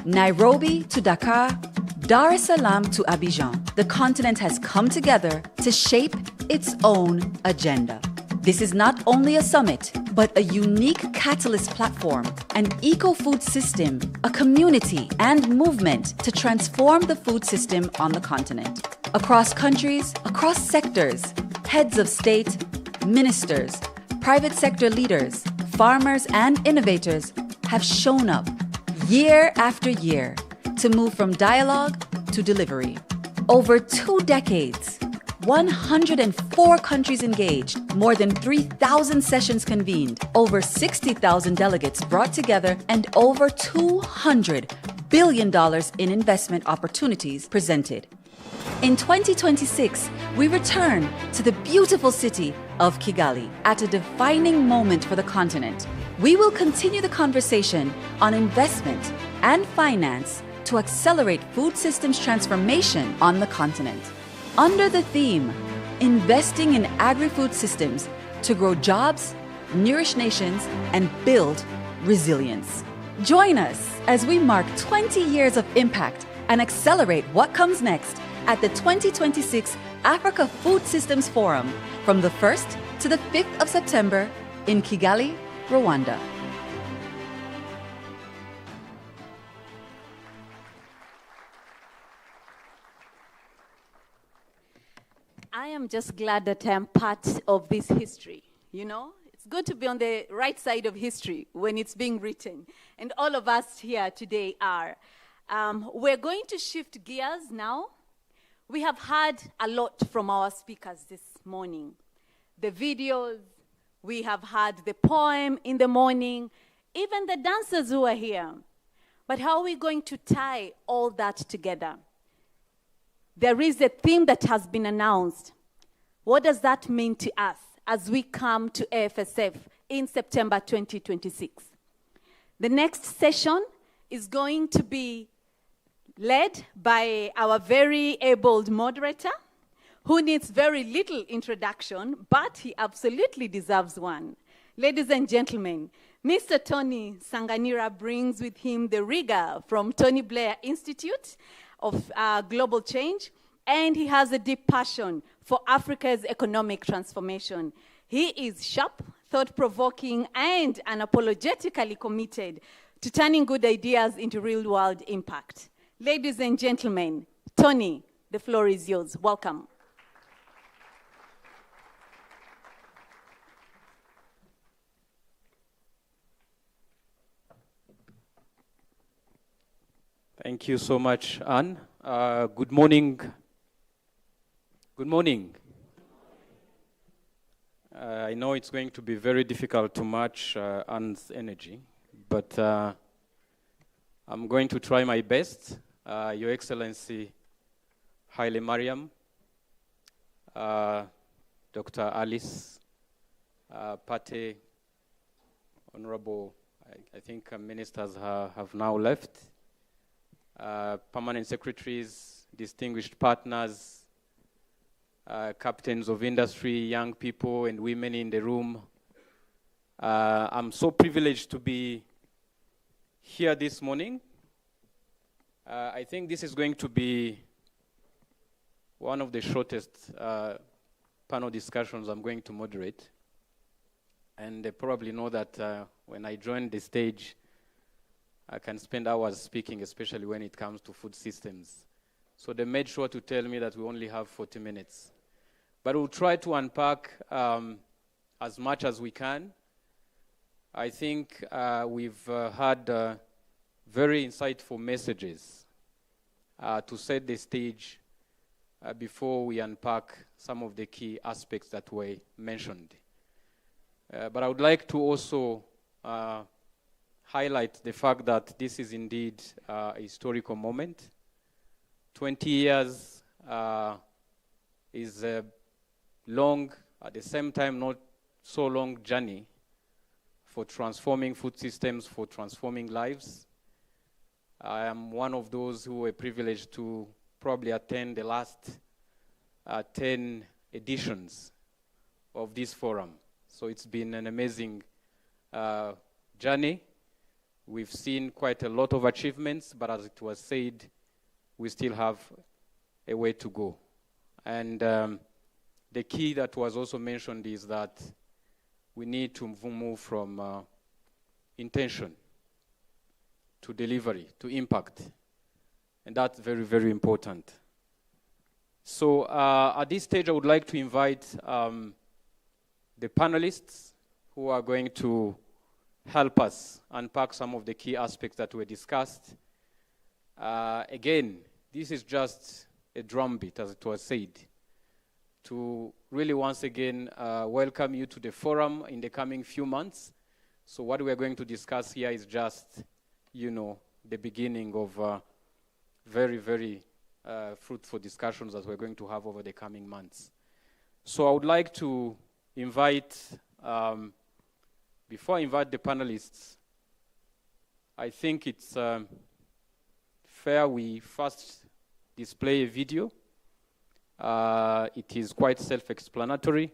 Nairobi to Dakar, Dar es Salaam to Abidjan, the continent has come together to shape its own agenda. This is not only a summit, but a unique catalyst platform, an eco-food system, a community, and movement to transform the food system on the continent. Across countries, across sectors, heads of state, ministers, private sector leaders, farmers, and innovators have shown up year after year to move from dialogue to delivery. Over 2 decades, 104 countries engaged, more than 3,000 sessions convened, over 60,000 delegates brought together, and over $200 billion in investment opportunities presented. In 2026, we return to the beautiful city of Kigali at a defining moment for the continent. We will continue the conversation on investment and finance to accelerate food systems transformation on the continent. Under the theme, Investing in Agri-Food Systems to Grow Jobs, Nourish Nations, and Build Resilience. Join us as we mark 20 years of impact and accelerate what comes next at the 2026 Africa Food Systems Forum from the 1st to the 5th of September in Kigali, Rwanda. I am just glad that I am part of this history, you know? It's good to be on the right side of history when it's being written. And all of us here today are. We're going to shift gears now. We have heard a lot from our speakers this morning. The videos, we have heard the poem in the morning, even the dancers who are here. But how are we going to tie all that together? There is a theme that has been announced. What does that mean to us as we come to AFSF in September 2026? The next session is going to be led by our very able moderator, who needs very little introduction, but he absolutely deserves one. Ladies and gentlemen, Mr. Tony Sanganira brings with him the rigor from Tony Blair Institute of Global Change, and he has a deep passion for Africa's economic transformation. He is sharp, thought-provoking, and unapologetically committed to turning good ideas into real-world impact. Ladies and gentlemen, Tony, the floor is yours. Welcome. Thank you so much, Anne. Good morning. Good morning. I know it's going to be very difficult to match Anne's energy, but I'm going to try my best. Your Excellency Haile Mariam, Dr. Alice Pate, Honorable, I think ministers have now left, permanent secretaries, distinguished partners, captains of industry, young people and women in the room. I'm so privileged to be here this morning. I think this is going to be one of the shortest panel discussions I'm going to moderate. And they probably know that when I join the stage, I can spend hours speaking, especially when it comes to food systems. So they made sure to tell me that we only have 40 minutes. But we'll try to unpack as much as we can. I think we've had very insightful messages to set the stage before we unpack some of the key aspects that were mentioned. But I would like to also highlight the fact that this is indeed a historical moment. 20 years is a long, at the same time not so long journey for transforming food systems, for transforming lives. I am one of those who were privileged to probably attend the last 10 editions of this forum. So it's been an amazing journey. We've seen quite a lot of achievements, but as it was said, we still have a way to go. And the key that was also mentioned is that we need to move from intention to delivery, to impact. And that's very, very important. So at this stage, I would like to invite the panelists who are going to help us unpack some of the key aspects that were discussed. Again, this is just a drumbeat, as it was said, to really once again welcome you to the forum in the coming few months. So what we're going to discuss here is just, the beginning of very, very fruitful discussions that we're going to have over the coming months. So I would like to invite, before I invite the panelists, I think it's fair we first display a video. It is quite self-explanatory,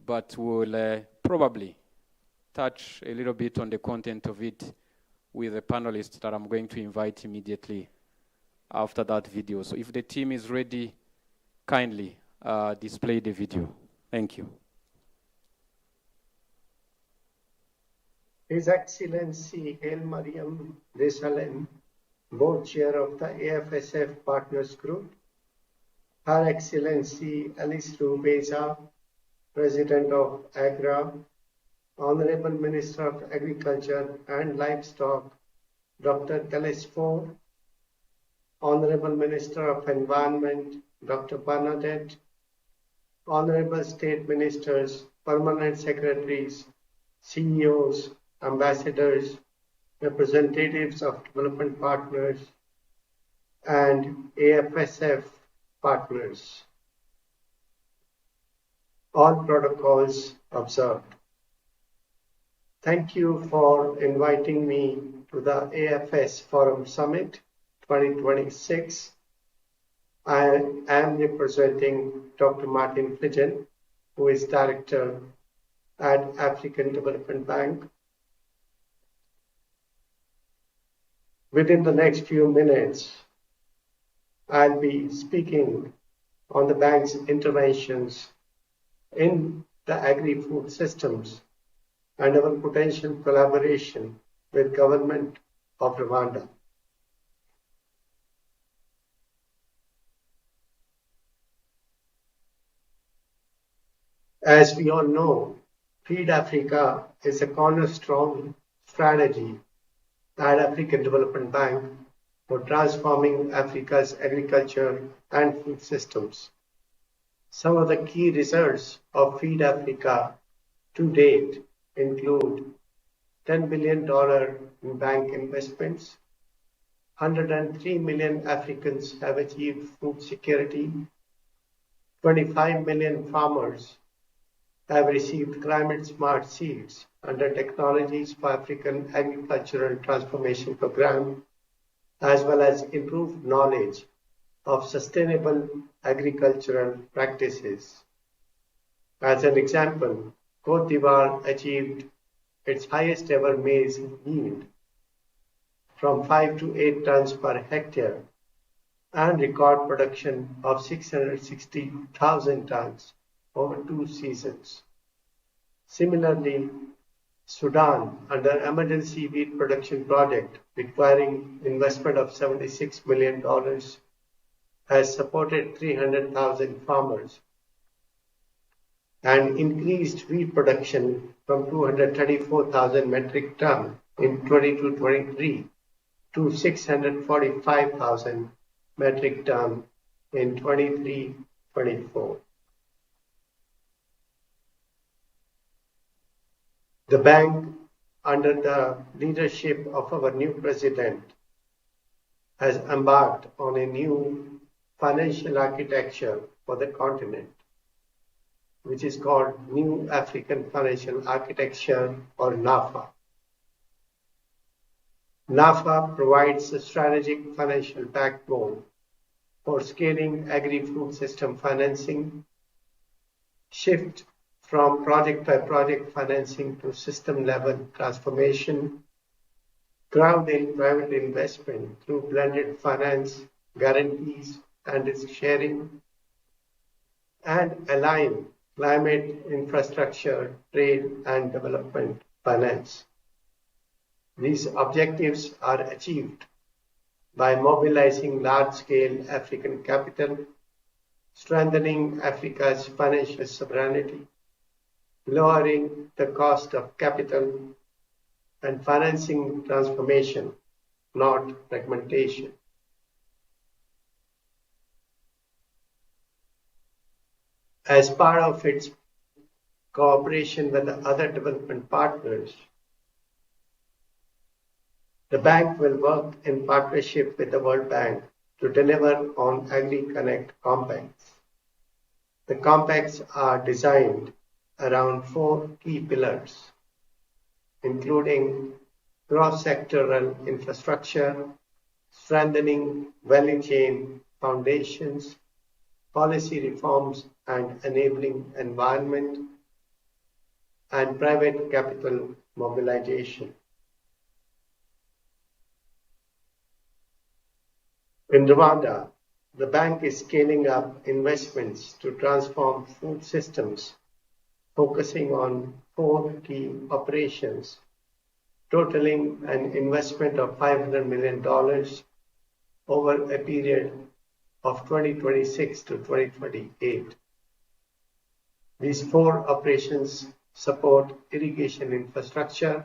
but we'll probably touch a little bit on the content of it with the panelists that I'm going to invite immediately after that video. So if the team is ready, kindly display the video. Thank you. His Excellency Haile Mariam Desalegn, Board Chair of the AFSF Partners Group, Her Excellency Alice Rubeza, President of AGRA, Honorable Minister of Agriculture and Livestock, Dr. Telesfor, Honorable Minister of Environment, Dr. Bernadette, Honorable State Ministers, Permanent Secretaries, CEOs, Ambassadors, representatives of development partners, and AFSF partners. All protocols observed. Thank you for inviting me to the AFS Forum Summit 2026. I am representing Dr. Martin Fidgen, who is Director at African Development Bank. Within the next few minutes, I'll be speaking on the bank's interventions in the agri-food systems and our potential collaboration with government of Rwanda. As we all know, Feed Africa is a cornerstone strategy at African Development Bank for transforming Africa's agriculture and food systems. Some of the key results of Feed Africa to date include $10 billion in bank investments, 103 million Africans have achieved food security, 25 million farmers have received climate-smart seeds under Technologies for African Agricultural Transformation Program, as well as improved knowledge of sustainable agricultural practices. As an example, Côte d'Ivoire achieved its highest ever maize yield from 5 to 8 tons per hectare and record production of 660,000 tons over 2 seasons. Similarly, Sudan, under emergency wheat production project requiring investment of $76 million, has supported 300,000 farmers and increased wheat production from 234,000 metric ton in 22-23 to 645,000 metric ton in 23-24. The bank, under the leadership of our new president, has embarked on a new financial architecture for the continent, which is called New African Financial Architecture, or NAFA. NAFA provides a strategic financial backbone for scaling agri-food system financing, shift from project-by-project financing to system-level transformation, ground in private investment through blended finance, guarantees, and risk sharing, and align climate, infrastructure, trade, and development finance. These objectives are achieved by mobilizing large-scale African capital, strengthening Africa's financial sovereignty, lowering the cost of capital, and financing transformation, not fragmentation. As part of its cooperation with the other development partners, the bank will work in partnership with the World Bank to deliver on AgriConnect compacts. The compacts are designed around 4 key pillars, including cross-sectoral infrastructure, strengthening value chain foundations, policy reforms and enabling environment, and private capital mobilization. In Rwanda, the bank is scaling up investments to transform food systems, focusing on 4 key operations, totaling an investment of $500 million over a period of 2026 to 2028. These 4 operations support irrigation infrastructure,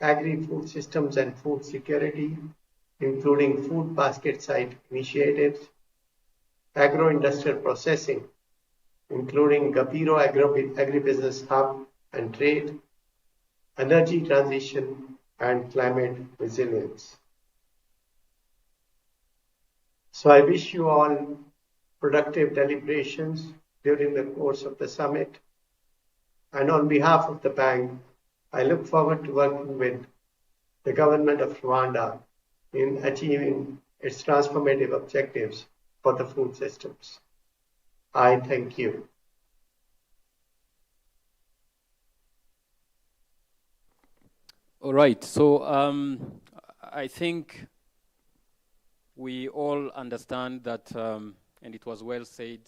agri-food systems and food security, including food basket site initiatives, agro-industrial processing, including Gapiro Agribusiness Hub and Trade, energy transition, and climate resilience. So I wish you all productive deliberations during the course of the summit. And on behalf of the bank, I look forward to working with the government of Rwanda in achieving its transformative objectives for the food systems. I thank you. All right, so I think we all understand that, and it was well said,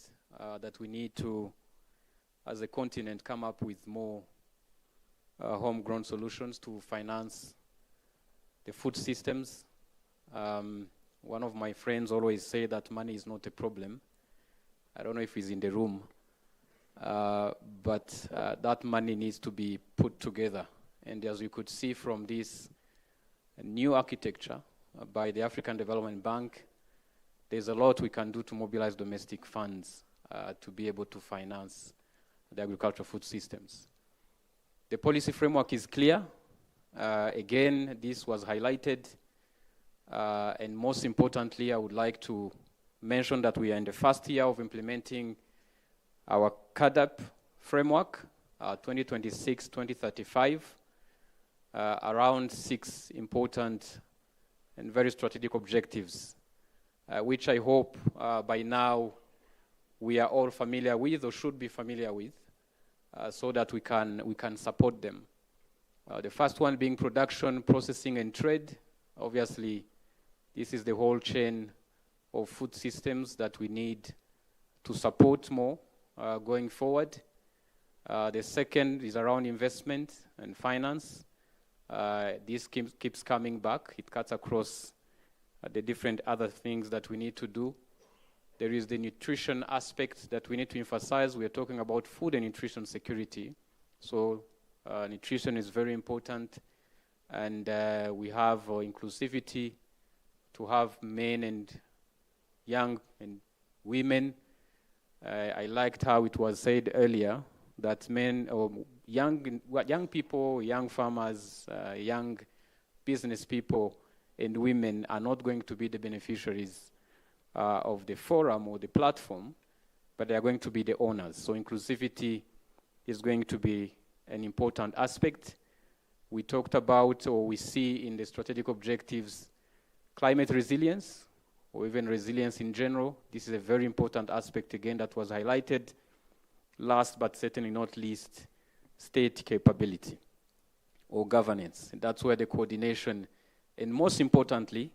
that we need to, as a continent, come up with more homegrown solutions to finance the food systems. One of my friends always say that money is not a problem. I don't know if he's in the room, but that money needs to be put together. And as you could see from this new architecture by the African Development Bank, there's a lot we can do to mobilize domestic funds to be able to finance the agricultural food systems. The policy framework is clear. Again, this was highlighted. And most importantly, I would like to mention that we are in the first year of implementing our CADAP framework, 2026-2035, around 6 important and very strategic objectives, which I hope by now we are all familiar with or should be familiar with, so that we can support them. The first one being production, processing, and trade. Obviously, this is the whole chain of food systems that we need to support more going forward. The second is around investment and finance. This keeps coming back. It cuts across the different other things that we need to do. There is the nutrition aspect that we need to emphasize. We are talking about food and nutrition security. So nutrition is very important. And we have inclusivity to have men and young and women. I liked how it was said earlier that men or young people, young farmers, young business people and women are not going to be the beneficiaries of the forum or the platform, but they are going to be the owners. So inclusivity is going to be an important aspect. We talked about, or we see in the strategic objectives, climate resilience, or even resilience in general. This is a very important aspect, again, that was highlighted. Last but certainly not least, state capability or governance. And that's where the coordination, and most importantly,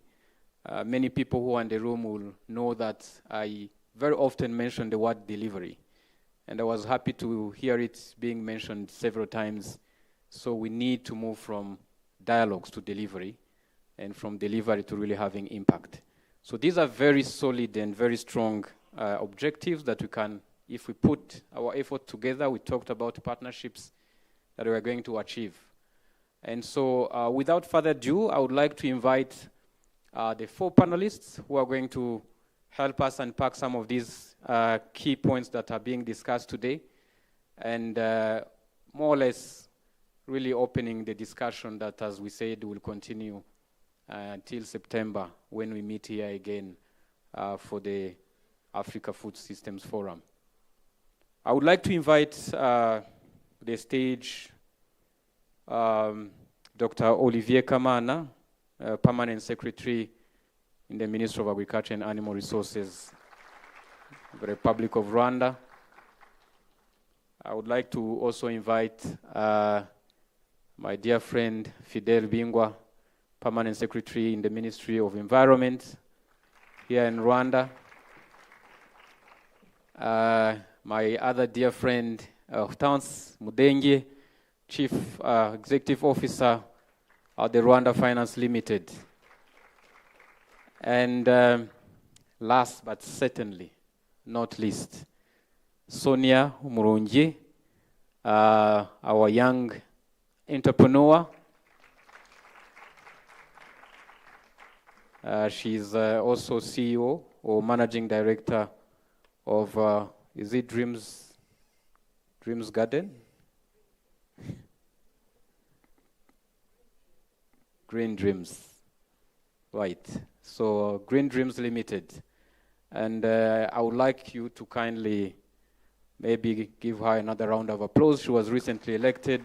many people who are in the room will know that I very often mention the word delivery. And I was happy to hear it being mentioned several times. So we need to move from dialogues to delivery, and from delivery to really having impact. So these are very solid and very strong objectives that we can, if we put our effort together, we talked about partnerships that we are going to achieve. And so without further ado, I would like to invite the 4 panelists who are going to help us unpack some of these key points that are being discussed today, and more or less really opening the discussion that, as we said, will continue until September when we meet here again for the Africa Food Systems Forum. I would like to invite the stage Dr. Olivier Kamana, Permanent Secretary in the Ministry of Agriculture and Animal Resources, the Republic of Rwanda. I would like to also invite my dear friend Fidel Bingwa, Permanent Secretary in the Ministry of Environment here in Rwanda. My other dear friend, Hortense Mudenge, Chief Executive Officer of the Rwanda Finance Limited. And last but certainly not least, Sonia Umurungi, our young entrepreneur. She's also CEO or Managing Director of, is it Dreams Garden? Green Dreams, right. So Green Dreams Limited. And I would like you to kindly maybe give her another round of applause. She was recently elected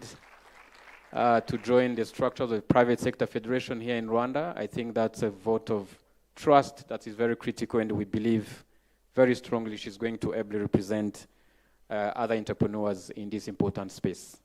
to join the structure of the Private Sector Federation here in Rwanda. I think that's a vote of trust that is very critical, and we believe very strongly she's going to ably represent other entrepreneurs in this important space.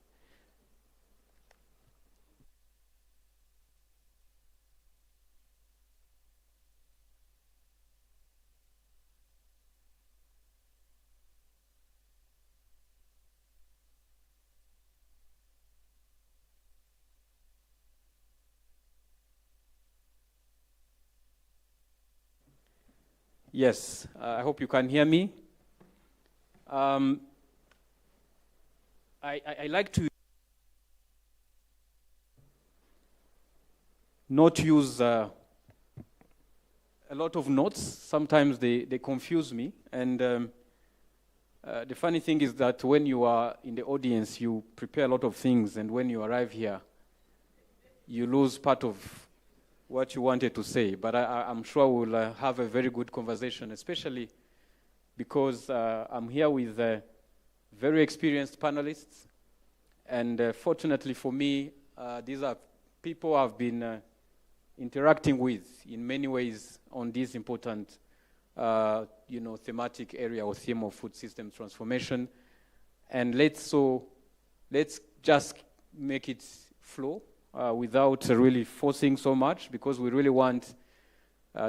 Yes, I hope you can hear me. I like to not use a lot of notes. Sometimes they confuse me. And the funny thing is that when you are in the audience, you prepare a lot of things. And when you arrive here, you lose part of what you wanted to say. But I'm sure we'll have a very good conversation, especially because I'm here with very experienced panelists. And fortunately for me, these are people I've been interacting with in many ways on this important thematic area or theme of food system transformation. And let's just make it flow without really forcing so much, because we really want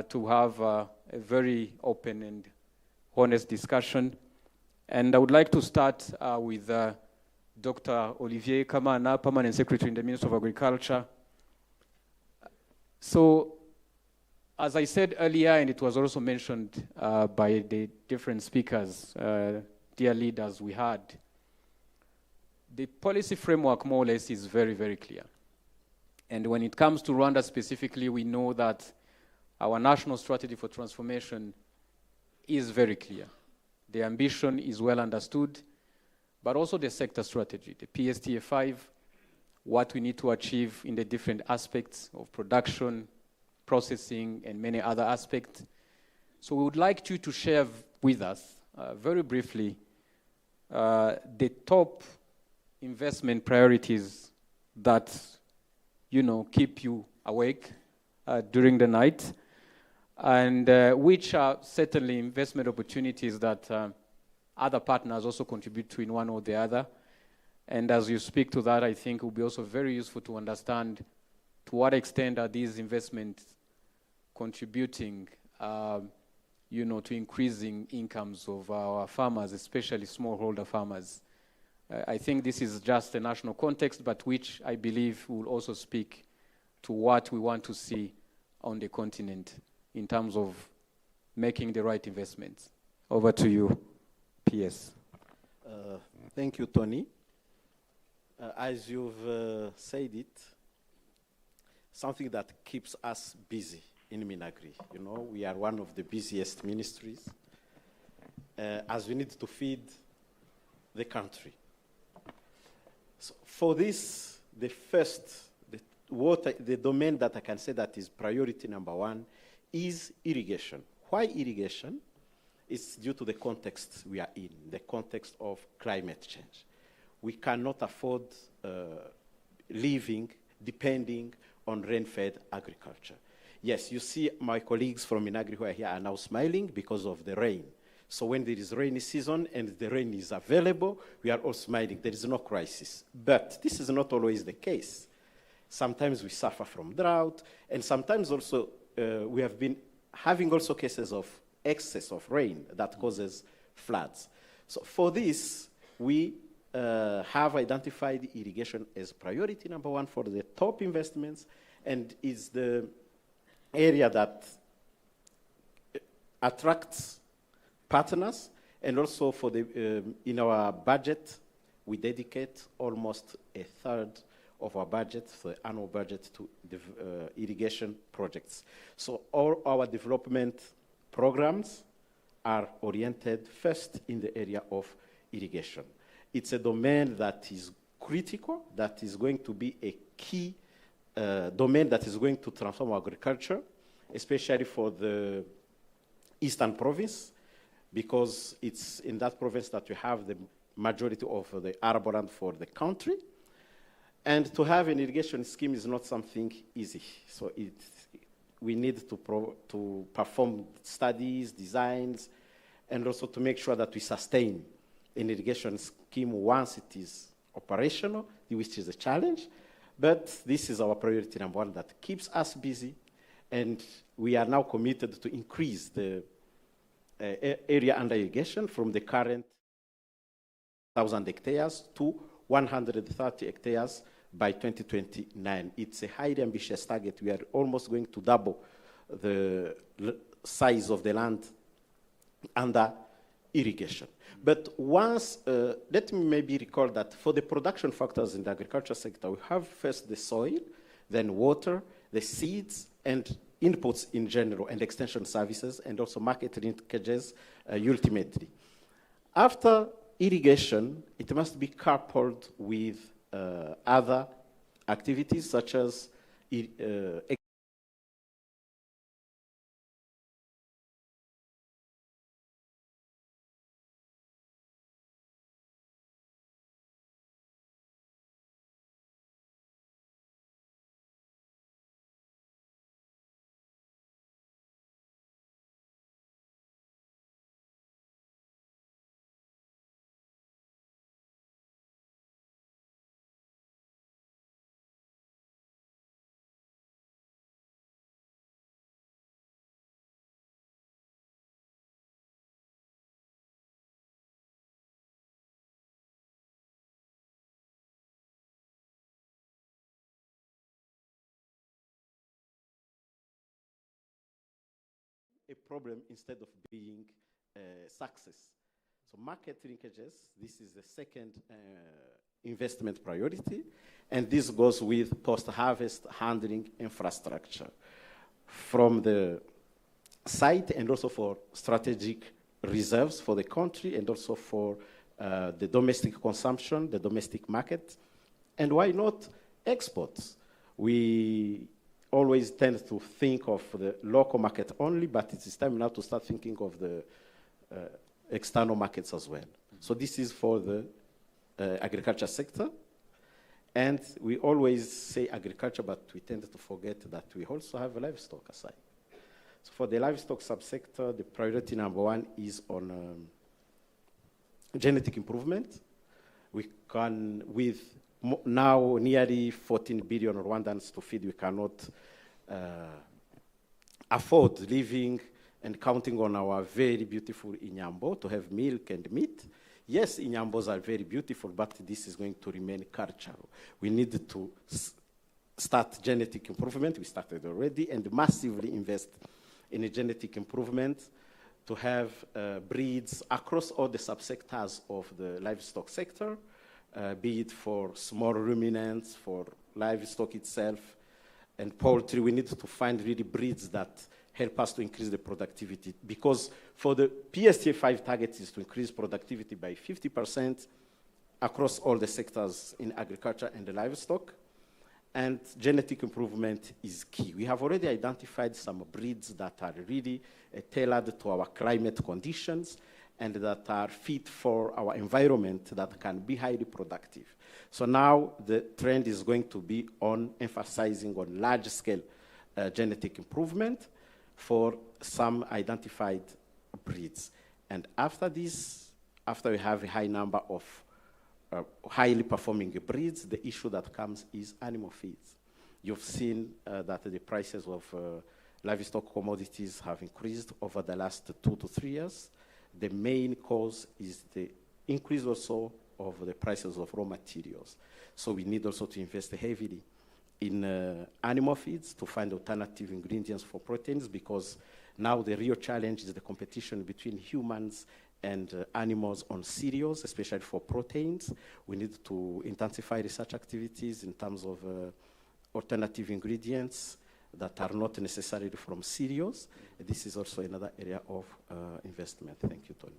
to have a very open and honest discussion. And I would like to start with Dr. Olivier Kamana, Permanent Secretary in the Ministry of Agriculture. So, as I said earlier, and it was also mentioned by the different speakers, dear leaders we had, the policy framework more or less is very, very clear. And when it comes to Rwanda specifically, we know that our national strategy for transformation is very clear. The ambition is well understood, but also the sector strategy, the PSTA5, what we need to achieve in the different aspects of production, processing, and many other aspects. So we would like you to share with us, very briefly, the top investment priorities that keep you awake during the night, and which are certainly investment opportunities that other partners also contribute to in one or the other. And as you speak to that, I think it will be also very useful to understand to what extent are these investments contributing to increasing incomes of our farmers, especially smallholder farmers. I think this is just a national context, but which I believe will also speak to what we want to see on the continent in terms of making the right investments. Over to you, PS. Thank you, Tony. As you've said it, something that keeps us busy in Minagri. We are one of the busiest ministries, as we need to feed the country. So for this, the domain that I can say that is priority number one is irrigation. Why irrigation? It's due to the context we are in, the context of climate change. We cannot afford living depending on rain-fed agriculture. Yes, you see my colleagues from Minagri who are here are now smiling because of the rain. So when there is rainy season and the rain is available, we are all smiling. There is no crisis. But this is not always the case. Sometimes we suffer from drought, and sometimes also we have been having also cases of excess of rain that causes floods. So for this, we have identified irrigation as priority number one for the top investments, and is the area that attracts partners, and also for the in our budget, we dedicate almost a third of our budget, the annual budget, to irrigation projects. So all our development programs are oriented first in the area of irrigation. It's a domain that is critical, that is going to be a key domain that is going to transform agriculture, especially for the Eastern Province, because it's in that province that we have the majority of the arable land for the country. And to have an irrigation scheme is not something easy. So we need to perform studies, designs, and also to make sure that we sustain an irrigation scheme once it is operational, which is a challenge. But this is our priority number one that keeps us busy, and we are now committed to increase the area under irrigation from the current 1,000 hectares to 130 hectares by 2029. It's a highly ambitious target. We are almost going to double the size of the land under irrigation. But once, let me maybe recall that for the production factors in the agriculture sector, we have first the soil, then water, the seeds, and inputs in general, and extension services, and also market linkages ultimately. After irrigation, it must be coupled with other activities such as a problem instead of being a success. So market linkages, this is the second investment priority, and this goes with post-harvest handling infrastructure from the site and also for strategic reserves for the country and also for the domestic consumption, the domestic market, and why not exports? We always tend to think of the local market only, but it is time now to start thinking of the external markets as well. So this is for the agriculture sector. And we always say agriculture, but we tend to forget that we also have livestock aside. So for the livestock subsector, the priority number one is on genetic improvement. We can, with now nearly 14 billion Rwandans to feed, we cannot afford living and counting on our very beautiful Inyambo to have milk and meat. Yes, Inyambos are very beautiful, but this is going to remain cultural. We need to start genetic improvement. We started already, and massively invest in a genetic improvement to have breeds across all the subsectors of the livestock sector, be it for small ruminants, for livestock itself, and poultry. We need to find really breeds that help us to increase the productivity, because for the PSTA 5 target is to increase productivity by 50% across all the sectors in agriculture and the livestock, and genetic improvement is key. We have already identified some breeds that are really tailored to our climate conditions and that are fit for our environment that can be highly productive. So now the trend is going to be on emphasizing on large-scale genetic improvement for some identified breeds. And after this, after we have a high number of highly performing breeds, the issue that comes is animal feeds. You've seen that the prices of livestock commodities have increased over the last 2 to 3 years. The main cause is the increase also of the prices of raw materials. So we need also to invest heavily in animal feeds to find alternative ingredients for proteins, because now the real challenge is the competition between humans and animals on cereals, especially for proteins. We need to intensify research activities in terms of alternative ingredients that are not necessarily from cereals. This is also another area of investment. Thank you, Tony.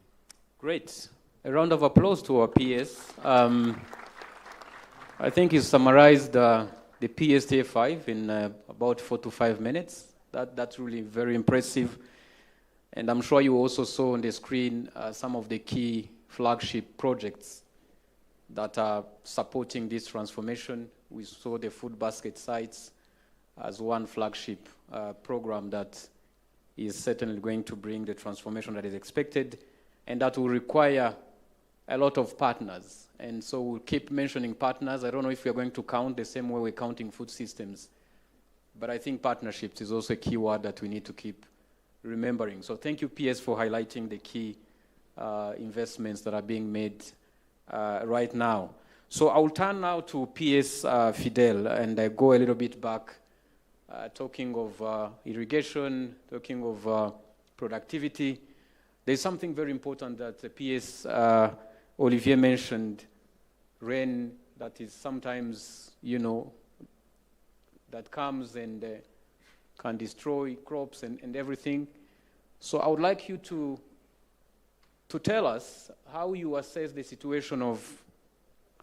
Great. A round of applause to our PS. I think he summarized the PSTA5 in about 4 to 5 minutes. That's really very impressive. And I'm sure you also saw on the screen some of the key flagship projects that are supporting this transformation. We saw the food basket sites as one flagship program that is certainly going to bring the transformation that is expected, and that will require a lot of partners. And so we'll keep mentioning partners. I don't know if we're going to count the same way we're counting food systems, but I think partnerships is also a key word that we need to keep remembering. So thank you, PS, for highlighting the key investments that are being made right now. So I'll turn now to PS Fidel and go a little bit back, talking of irrigation, talking of productivity. There's something very important that PS Olivier mentioned, rain that is sometimes, that comes and can destroy crops and everything. So I would like you to tell us how you assess the situation of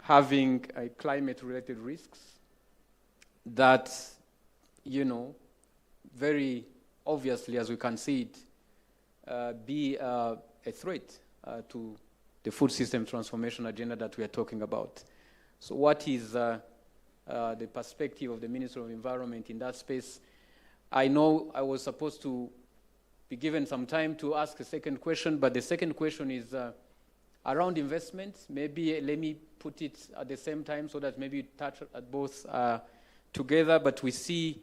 having climate-related risks that, very obviously, as we can see it, be a threat to the food system transformation agenda that we are talking about. So what is the perspective of the Minister of Environment in that space? I know I was supposed to be given some time to ask a second question, but the second question is around investment. Maybe let me put it at the same time so that maybe you touch at both together, but we see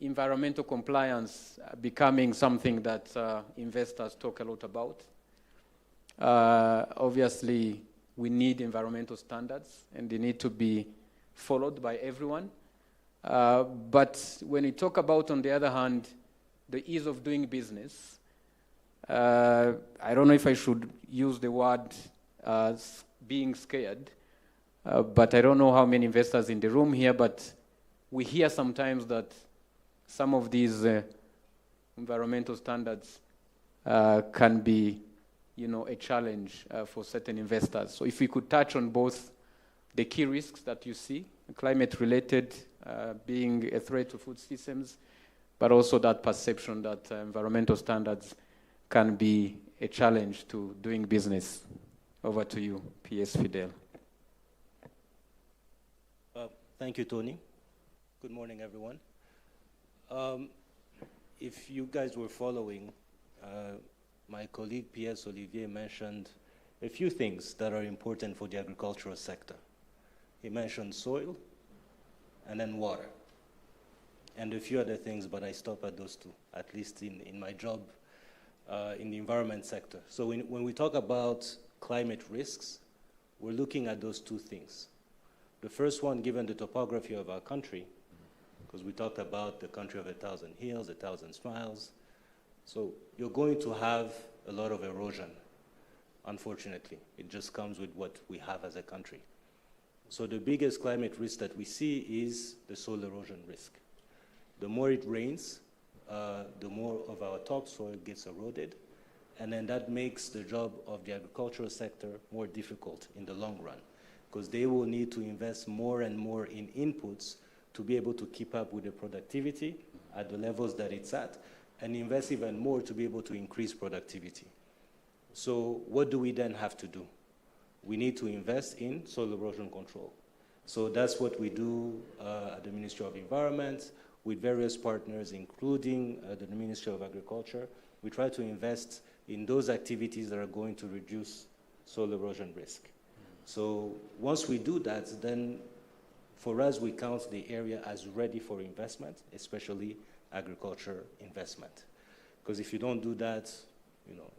environmental compliance becoming something that investors talk a lot about. Obviously, we need environmental standards, and they need to be followed by everyone. But when we talk about, on the other hand, the ease of doing business, I don't know if I should use the word being scared, but I don't know how many investors in the room here, but we hear sometimes that some of these environmental standards can be, a challenge for certain investors. So if we could touch on both the key risks that you see, climate-related being a threat to food systems, but also that perception that environmental standards can be a challenge to doing business. Over to you, PS Fidel. Thank you, Tony. Good morning, everyone. If you guys were following, my colleague PS Olivier mentioned a few things that are important for the agricultural sector. He mentioned soil and then water, and a few other things, but I stop at those two, at least in my job in the environment sector. So when we talk about climate risks, we're looking at those two things. The first one, given the topography of our country, because we talked about the country of 1,000 hills, 1,000 smiles. So you're going to have a lot of erosion, unfortunately. It just comes with what we have as a country. So the biggest climate risk that we see is the soil erosion risk. The more it rains, the more of our topsoil gets eroded, and then that makes the job of the agricultural sector more difficult in the long run, because they will need to invest more and more in inputs to be able to keep up with the productivity at the levels that it's at, and invest even more to be able to increase productivity. So what do we then have to do? We need to invest in soil erosion control. So that's what we do at the Ministry of Environment with various partners, including the Ministry of Agriculture. We try to invest in those activities that are going to reduce soil erosion risk. So once we do that, then for us, we count the area as ready for investment, especially agriculture investment. Because if you don't do that,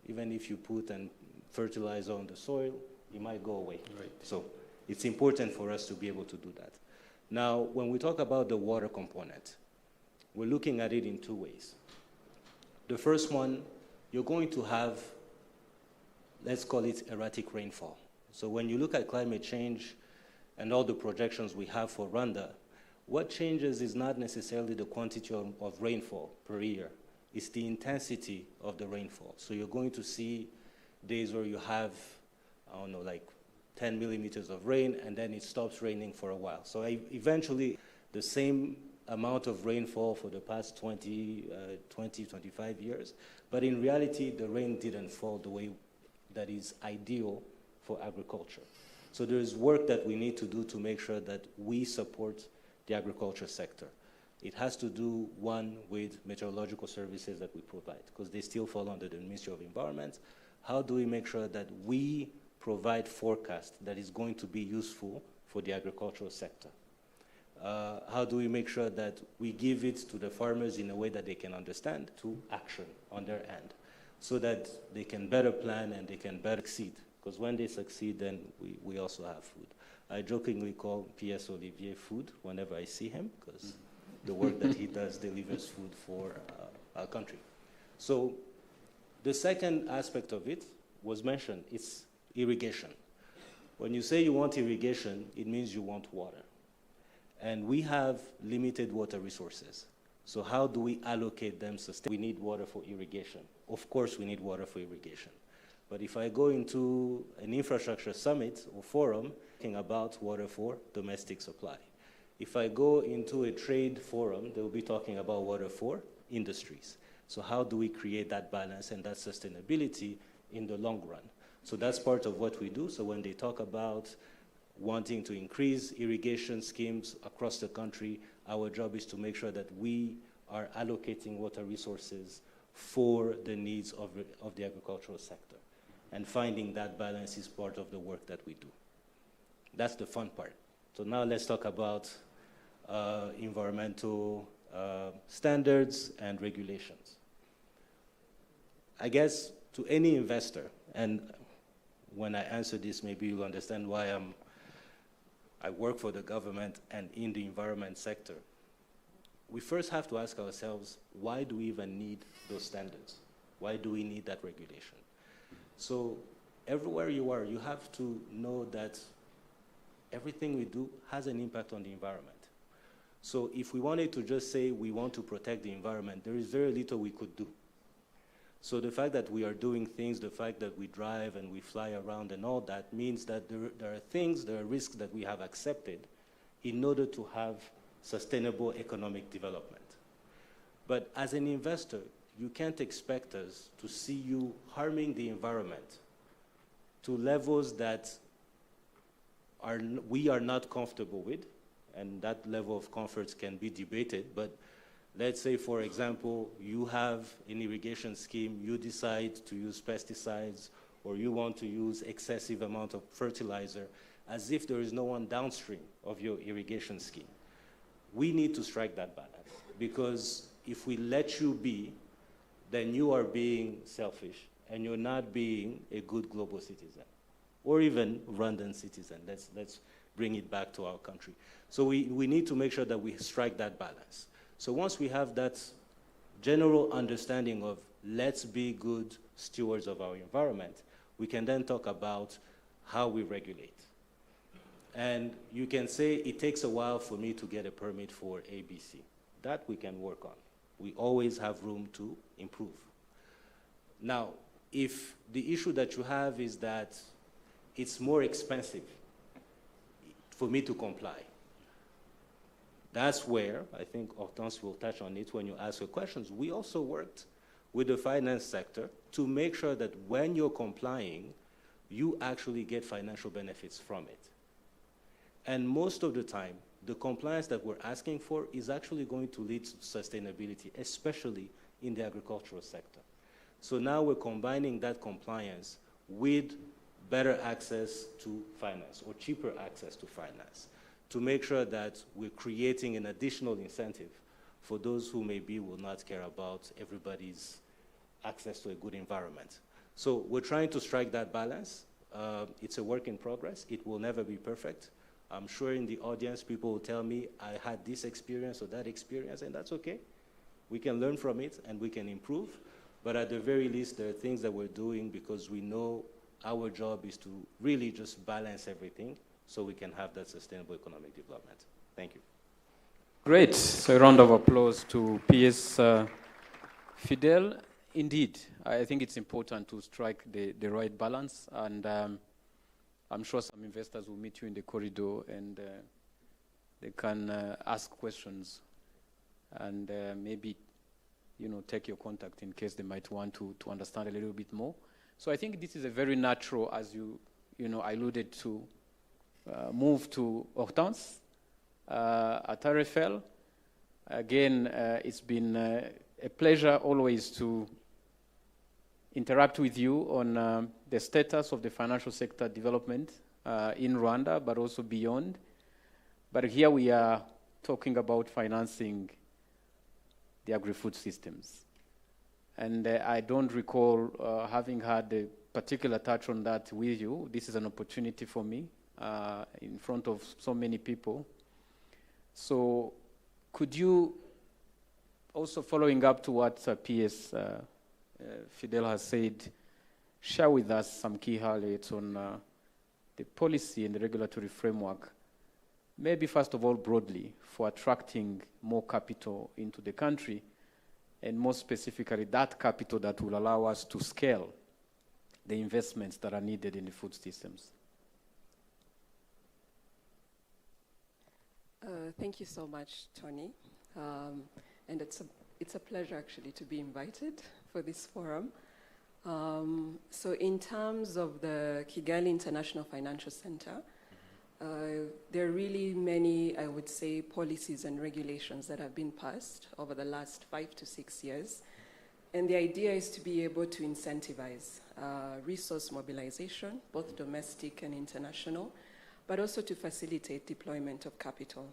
even if you put and fertilizer on the soil, it might go away. Right. So it's important for us to be able to do that. Now, when we talk about the water component, we're looking at it in two ways. The first one, you're going to have let's call it erratic rainfall. So when you look at climate change and all the projections we have for Rwanda, what changes is not necessarily the quantity of rainfall per year, it's the intensity of the rainfall. So you're going to see days where you have, I don't know, like 10 millimeters of rain, and then it stops raining for a while. So eventually, the same amount of rainfall for the past 25 years, but in reality, the rain didn't fall the way that is ideal for agriculture. So there is work that we need to do to make sure that we support the agriculture sector. It has to do, one, with meteorological services that we provide, because they still fall under the Ministry of Environment. How do we make sure that we provide forecast that is going to be useful for the agricultural sector? How do we make sure that we give it to the farmers in a way that they can understand, to action on their end, so that they can better plan and they can better succeed? Because when they succeed, then we also have food. I jokingly call P.S. Olivier food whenever I see him, because the work that he does delivers food for our country. So the second aspect of it was mentioned, it's irrigation. When you say you want irrigation, it means you want water. And we have limited water resources. So how do we allocate them sustainably? We need water for irrigation. Of course we need water for irrigation. But if I go into an infrastructure summit or forum talking about water for domestic supply, if I go into a trade forum, they will be talking about water for industries. So how do we create that balance and that sustainability in the long run? So that's part of what we do. So when they talk about wanting to increase irrigation schemes across the country, our job is to make sure that we are allocating water resources for the needs of the agricultural sector. And finding that balance is part of the work that we do. That's the fun part. So now let's talk about environmental standards and regulations. I guess to any investor, and when I answer this, maybe you'll understand why I work for the government and in the environment sector. We first have to ask ourselves, why do we even need those standards? Why do we need that regulation? So everywhere you are, you have to know that everything we do has an impact on the environment. So if we wanted to just say we want to protect the environment, there is very little we could do. So the fact that we are doing things, the fact that we drive and we fly around and all that means that there are risks that we have accepted in order to have sustainable economic development. But as an investor, you can't expect us to see you harming the environment to levels that we are not comfortable with, and that level of comfort can be debated, but let's say, for example, you have an irrigation scheme, you decide to use pesticides, or you want to use excessive amount of fertilizer, as if there is no one downstream of your irrigation scheme. We need to strike that balance, because if we let you be, then you are being selfish, and you're not being a good global citizen, or even Rwandan citizen. Let's bring it back to our country. So we need to make sure that we strike that balance. So once we have that general understanding of let's be good stewards of our environment, we can then talk about how we regulate. And you can say it takes a while for me to get a permit for ABC. That we can work on. We always have room to improve. Now, if the issue that you have is that it's more expensive for me to comply, that's where, I think Hortense will touch on it when you ask her questions, we also worked with the finance sector to make sure that when you're complying, you actually get financial benefits from it. And most of the time, the compliance that we're asking for is actually going to lead to sustainability, especially in the agricultural sector. So now we're combining that compliance with better access to finance, or cheaper access to finance, to make sure that we're creating an additional incentive for those who maybe will not care about everybody's access to a good environment. So we're trying to strike that balance. It's a work in progress. It will never be perfect. I'm sure in the audience, people will tell me, I had this experience or that experience, and that's okay. We can learn from it and we can improve. But at the very least, there are things that we're doing because we know our job is to really just balance everything so we can have that sustainable economic development. Thank you. Great. So a round of applause to PS Fidel. Indeed, I think it's important to strike the right balance, and I'm sure some investors will meet you in the corridor and they can ask questions and maybe take your contact in case they might want to understand a little bit more. So I think this is a very natural, as you alluded to, move to Hortense at RFL. Again, it's been a pleasure always to interact with you on the status of the financial sector development in Rwanda, but also beyond. But here we are talking about financing the agri-food systems. And I don't recall having had a particular touch on that with you. This is an opportunity for me in front of so many people. So could you, also following up to what PS Fidel has said, share with us some key highlights on the policy and the regulatory framework, maybe first of all broadly, for attracting more capital into the country, and more specifically that capital that will allow us to scale the investments that are needed in the food systems. Thank you so much, Tony. And it's a pleasure actually to be invited for this forum. So in terms of the Kigali International Financial Center, there are really many, I would say, policies and regulations that have been passed over the last 5 to 6 years. And the idea is to be able to incentivize resource mobilization, both domestic and international, but also to facilitate deployment of capital.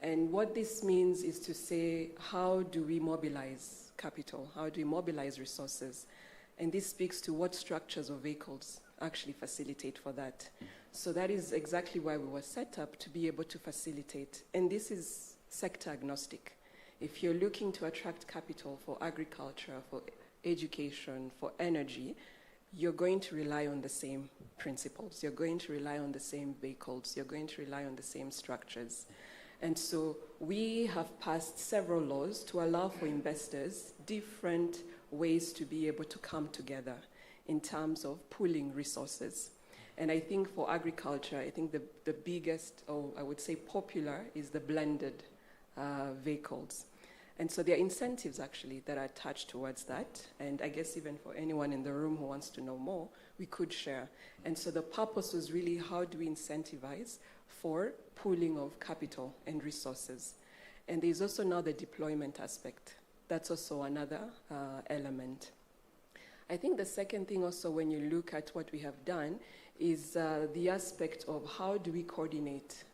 And what this means is to say, how do we mobilize capital? How do we mobilize resources? And this speaks to what structures or vehicles actually facilitate for that. So that is exactly why we were set up, to be able to facilitate. And this is sector agnostic. If you're looking to attract capital for agriculture, for education, for energy, you're going to rely on the same principles. You're going to rely on the same vehicles. You're going to rely on the same structures. And so we have passed several laws to allow for investors different ways to be able to come together in terms of pooling resources. And I think for agriculture, I think the biggest, or I would say popular, is the blended vehicles. And so there are incentives actually that are attached towards that. And I guess even for anyone in the room who wants to know more, we could share. And so the purpose was really, how do we incentivize for pooling of capital and resources? And there's also now the deployment aspect. That's also another element. I think the second thing also, when you look at what we have done, is the aspect of how do we coordinate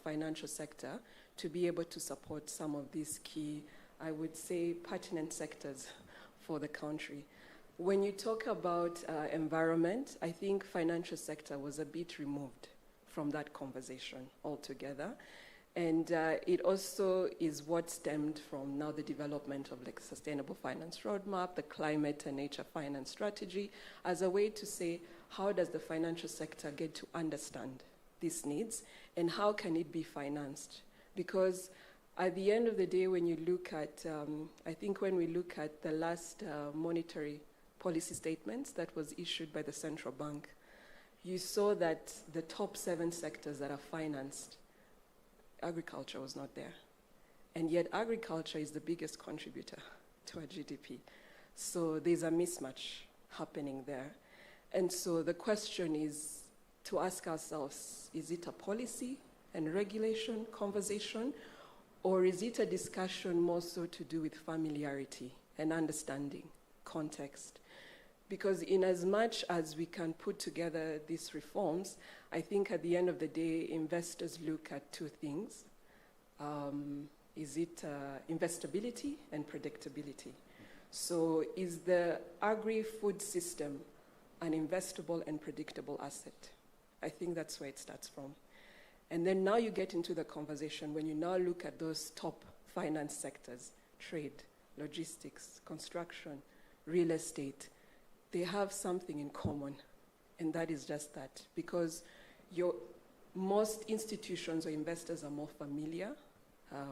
financial sector to be able to support some of these key, I would say, pertinent sectors for the country. When you talk about environment, I think financial sector was a bit removed from that conversation altogether. And it also is what stemmed from now the development of like sustainable finance roadmap, the climate and nature finance strategy, as a way to say, how does the financial sector get to understand these needs and how can it be financed? Because at the end of the day, when you look at, I think when we look at the last monetary policy statements that was issued by the central bank, you saw that the top 7 sectors that are financed, agriculture was not there. And yet agriculture is the biggest contributor to our GDP. So there's a mismatch happening there. And so the question is to ask ourselves, is it a policy and regulation conversation, or is it a discussion more so to do with familiarity and understanding, context? Because in as much as we can put together these reforms, I think at the end of the day, investors look at 2 things. Is it investability and predictability? So is the agri-food system an investable and predictable asset? I think that's where it starts from. And then now you get into the conversation when you now look at those top finance sectors, trade, logistics, construction, real estate, they have something in common. And that is just that, because most institutions or investors are more familiar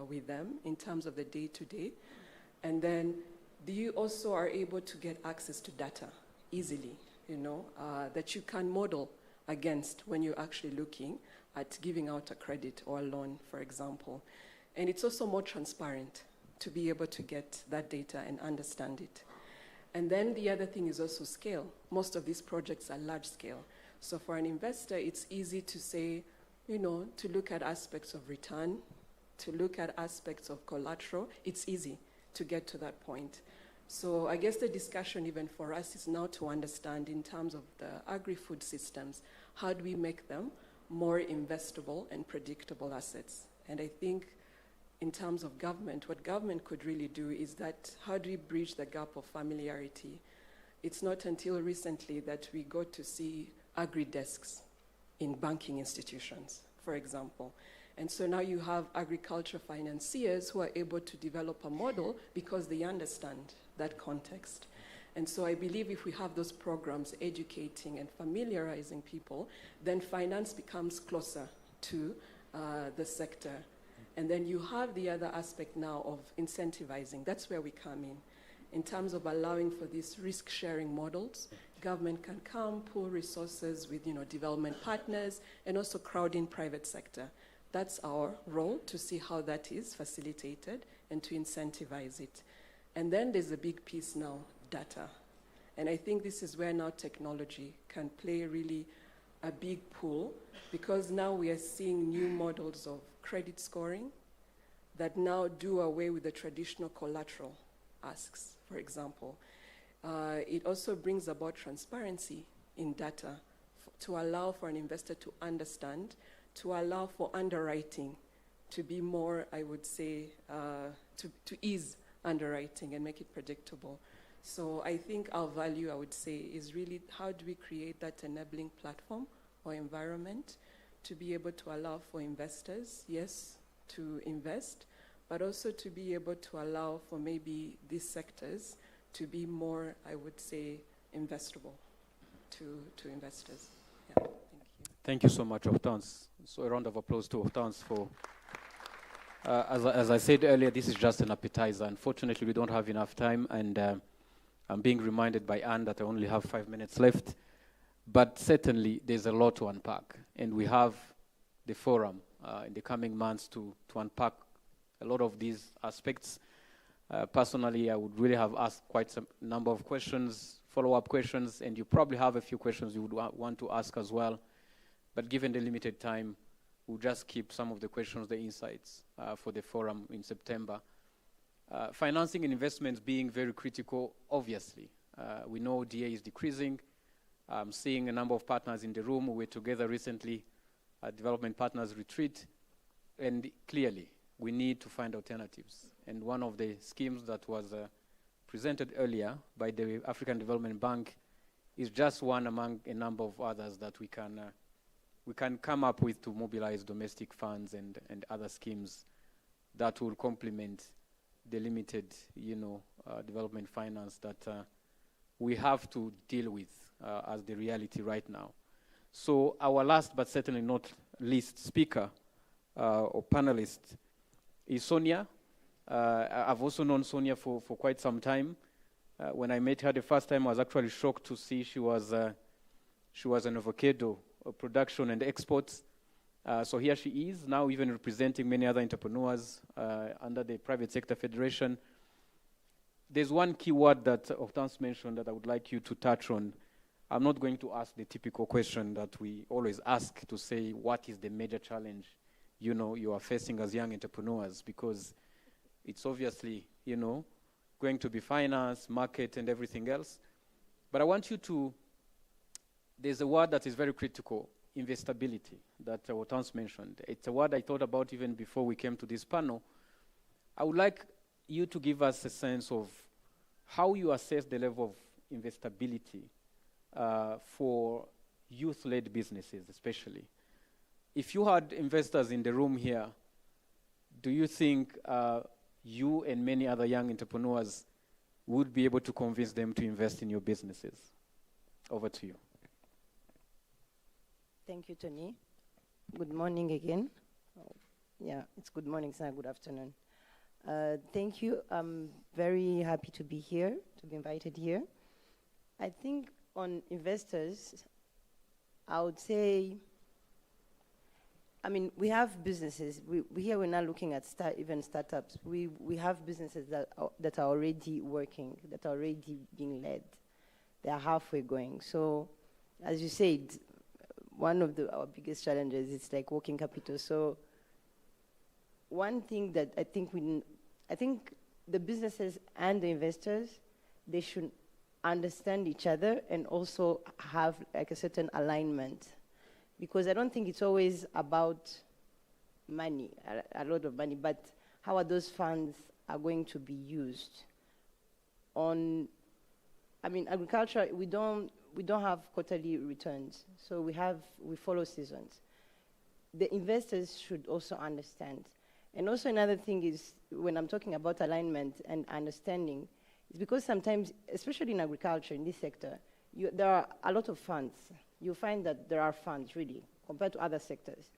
with them in terms of the day-to-day. And then you also are able to get access to data easily, that you can model against when you're actually looking at giving out a credit or a loan, for example. And it's also more transparent to be able to get that data and understand it. And then the other thing is also scale. Most of these projects are large scale. So for an investor, it's easy to say, to look at aspects of return, to look at aspects of collateral. It's easy to get to that point. So I guess the discussion even for us is now to understand in terms of the agri-food systems, how do we make them more investable and predictable assets? And I think in terms of government, what government could really do is that how do we bridge the gap of familiarity? It's not until recently that we got to see agri-desks in banking institutions, for example. And so now you have agriculture financiers who are able to develop a model because they understand that context. And so I believe if we have those programs educating and familiarizing people, then finance becomes closer to the sector. And then you have the other aspect now of incentivizing. That's where we come in terms of allowing for these risk-sharing models. Government can come, pool resources with development partners, and also crowd in private sector. That's our role, to see how that is facilitated and to incentivize it. And then there's a big piece now, data. And I think this is where now technology can play really a big pull, because now we are seeing new models of credit scoring that now do away with the traditional collateral asks, for example. It also brings about transparency in data to allow for an investor to understand, to allow for underwriting to be more, I would say, to ease underwriting and make it predictable. So I think our value, I would say, is really how do we create that enabling platform or environment to be able to allow for investors, yes, to invest, but also to be able to allow for maybe these sectors to be more, I would say, investable to investors. Yeah, thank you. Thank you so much, Hortense. So a round of applause to Hortense for, as I said earlier, this is just an appetizer. Unfortunately, we don't have enough time, and I'm being reminded by Anne that I only have 5 minutes left. But certainly, there's a lot to unpack, and we have the forum in the coming months to unpack a lot of these aspects. Personally, I would really have asked quite some number of questions, follow-up questions, and you probably have a few questions you would want to ask as well. But given the limited time, we'll just keep some of the questions, the insights for the forum in September. Financing and investments being very critical, obviously. We know DA is decreasing. I'm seeing a number of partners in the room. We were together recently at Development Partners Retreat, and clearly, we need to find alternatives. And one of the schemes that was presented earlier by the African Development Bank is just one among a number of others that we can come up with to mobilize domestic funds and other schemes that will complement the limited, development finance that we have to deal with as the reality right now. So our last but certainly not least speaker or panelist is Sonia. I've also known Sonia for quite some time. When I met her the first time, I was actually shocked to see she was an avocado production and exports. So here she is, now even representing many other entrepreneurs under the Private Sector Federation. There's one key word that Hortense mentioned that I would like you to touch on. I'm not going to ask the typical question that we always ask to say, what is the major challenge you are facing as young entrepreneurs, because it's obviously, going to be finance, market, and everything else. But I want you to, there's a word that is very critical, investability, that Hortense mentioned. It's a word I thought about even before we came to this panel. I would like you to give us a sense of how you assess the level of investability for youth-led businesses, especially. If you had investors in the room here, do you think you and many other young entrepreneurs would be able to convince them to invest in your businesses? Over to you. Thank you, Tony. Good morning again. Yeah, it's good morning, it's not good afternoon. Thank you. I'm very happy to be here, to be invited here. I think on investors, I would say, I mean, we have businesses. Here we're not looking at even startups. We have businesses that are already working, that are already being led. They are halfway going. So, as you said, one of our biggest challenges is like working capital. So, one thing that I think the businesses and the investors, they should understand each other and also have like a certain alignment. Because I don't think it's always about money, a lot of money, but how are those funds are going to be used. I mean, agriculture, we don't have quarterly returns, so we follow seasons. The investors should also understand. And also another thing is, when I'm talking about alignment and understanding, it's because sometimes, especially in agriculture, in this sector, there are a lot of funds. You find that there are funds, really, compared to other sectors.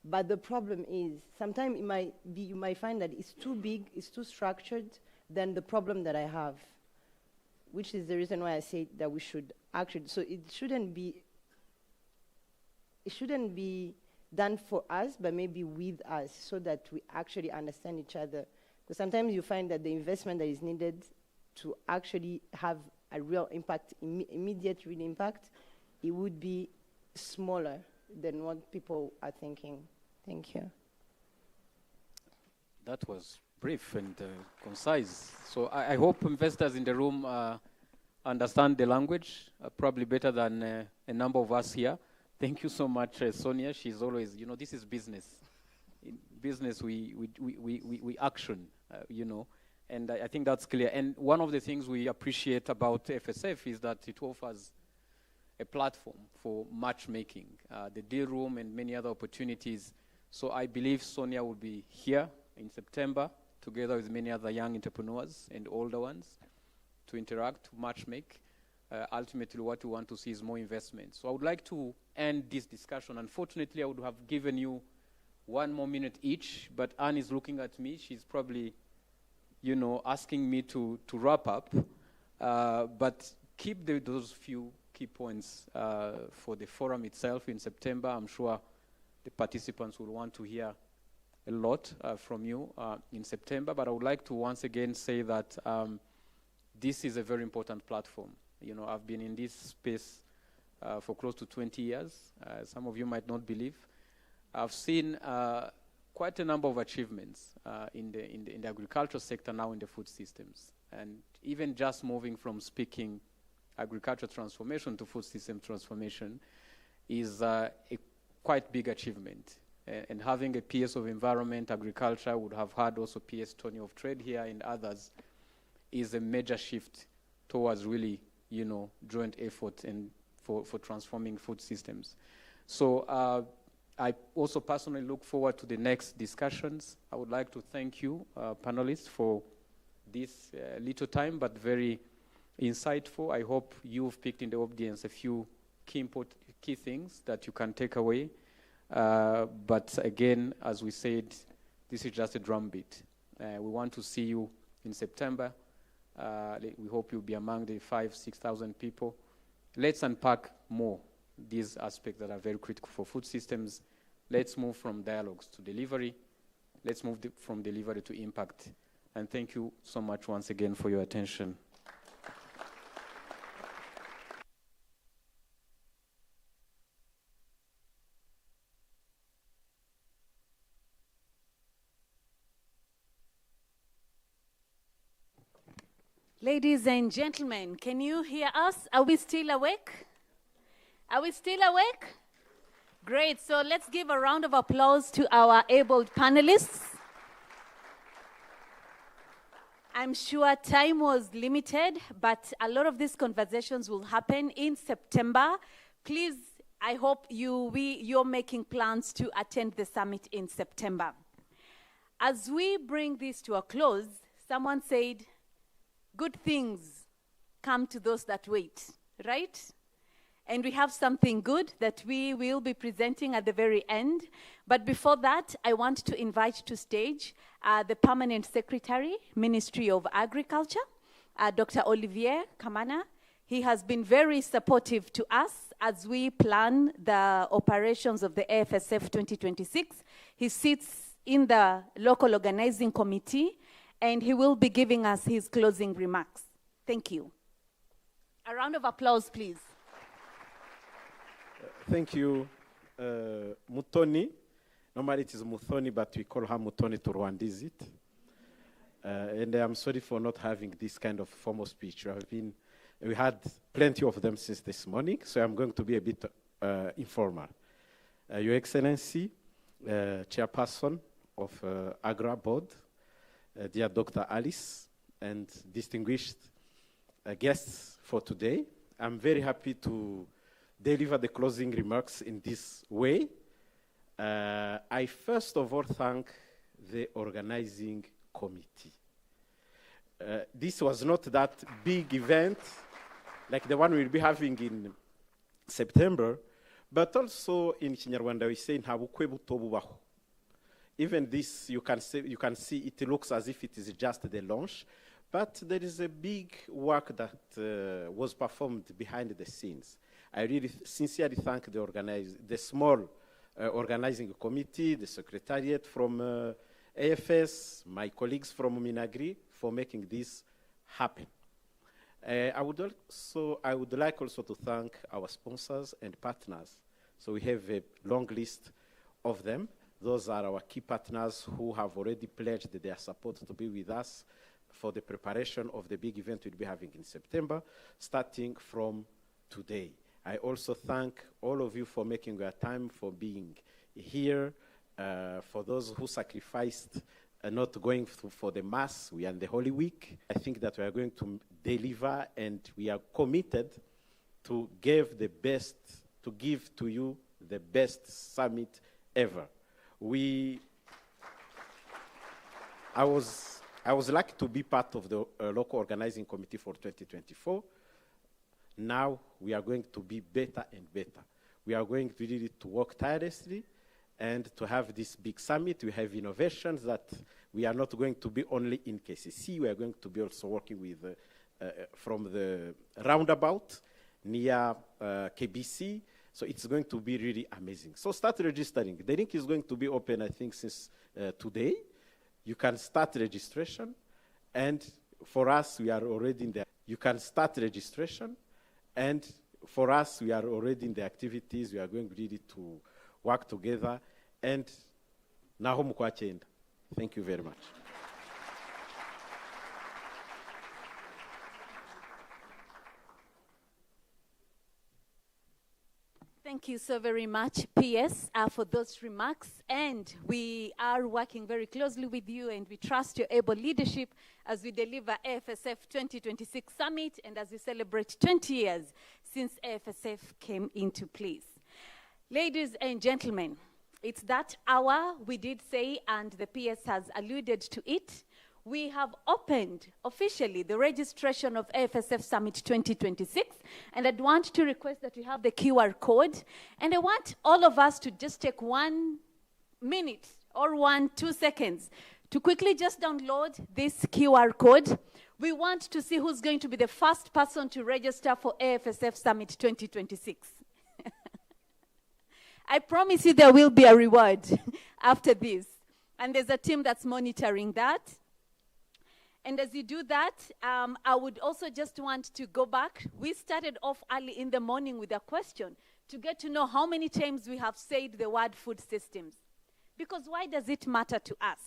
But the problem is, sometimes you might find that it's too big, it's too structured than the problem that I have, which is the reason why I say that we should actually, so it shouldn't be done for us, but maybe with us, so that we actually understand each other. Because sometimes you find that the investment that is needed to actually have a real impact, immediate real impact, it would be smaller than what people are thinking. Thank you. That was brief and concise. So I hope investors in the room understand the language, probably better than a number of us here. Thank you so much, Sonia. She's always, this is business. In business, we action, and I think that's clear. And one of the things we appreciate about FSF is that it offers a platform for matchmaking, the deal room and many other opportunities. So I believe Sonia will be here in September, together with many other young entrepreneurs and older ones, to interact, to matchmake. Ultimately, what we want to see is more investment. So I would like to end this discussion. Unfortunately, I would have given you 1 more minute each, but Anne is looking at me. She's probably, asking me to wrap up. But keep those few key points for the forum itself in September. I'm sure the participants will want to hear a lot from you in September. But I would like to once again say that this is a very important platform. I've been in this space for close to 20 years. Some of you might not believe. I've seen quite a number of achievements in the agricultural sector, now in the food systems. And even just moving from speaking agricultural transformation to food system transformation is a quite big achievement. And having a PS of environment, agriculture, would have had also PS Tony of trade here and others, is a major shift towards really, joint effort and for transforming food systems. So I also personally look forward to the next discussions. I would like to thank you, panelists, for this little time, but very insightful. I hope you've picked in the audience a few key things that you can take away. But again, as we said, this is just a drumbeat. We want to see you in September. We hope you'll be among the 5,000-6,000 people. Let's unpack more these aspects that are very critical for food systems. Let's move from dialogues to delivery. Let's move from delivery to impact. And thank you so much once again for your attention. Ladies and gentlemen, can you hear us? Are we still awake? Are we still awake? Great. So let's give a round of applause to our able panelists. I'm sure time was limited, but a lot of these conversations will happen in September. Please, I hope you're making plans to attend the summit in September. As we bring this to a close, someone said, good things come to those that wait, right? And we have something good that we will be presenting at the very end. But before that, I want to invite to stage the Permanent Secretary, Ministry of Agriculture, Dr. Olivier Kamana. He has been very supportive to us as we plan the operations of the AFSF 2026. He sits in the local organizing committee, and he will be giving us his closing remarks. Thank you. A round of applause, please. Thank you, Mutoni. Normally it is Muthoni, but we call her Mutoni to Rwandese it. And I'm sorry for not having this kind of formal speech. We had plenty of them since this morning, so I'm going to be a bit informal. Your Excellency, Chairperson of AGRA Board, dear Dr. Alice, and distinguished guests for today, I'm very happy to deliver the closing remarks in this way. I first of all thank the organizing committee. This was not that big event like the one we'll be having in September, but also in Kinyarwanda we say ntabukwe buto bubaho. Even this, you can see it looks as if it is just the launch, but there is a big work that was performed behind the scenes. I really sincerely thank the small organizing committee, the secretariat from AFS, my colleagues from Minagri for making this happen. I would like also to thank our sponsors and partners. So we have a long list of them. Those are our key partners who have already pledged their support to be with us for the preparation of the big event we'll be having in September, starting from today. I also thank all of you for making your time, for being here, for those who sacrificed not going for the Mass. We are in the Holy Week. I think that we are going to deliver, and we are committed to give to you the best summit ever. I was lucky to be part of the local organizing committee for 2024. Now we are going to be better and better. We are going to really to work tirelessly and to have this big summit. We have innovations that we are not going to be only in KCC. We are going to be also working with from the roundabout near KBC. So it's going to be really amazing. So start registering. The link is going to be open, I think, since today. You can start registration. And for us, we are already in the... You can start registration. And for us, we are already in the activities. We are going really to work together. And naho mukwachenda. Thank you very much. Thank you so very much, PS, for those remarks. And we are working very closely with you, and we trust your able leadership as we deliver AFSF 2026 Summit and as we celebrate 20 years since AFSF came into place. Ladies and gentlemen, it's that hour, we did say, and the PS has alluded to it. We have opened officially the registration of AFSF Summit 2026, and I'd want to request that we have the QR code, and I want all of us to just take 1 minute or 2 seconds to quickly just download this QR code. We want to see who's going to be the first person to register for AFSF Summit 2026. I promise you there will be a reward after this, and there's a team that's monitoring that. And as you do that, I would also just want to go back. We started off early in the morning with a question to get to know how many times we have said the word food systems. Because why does it matter to us?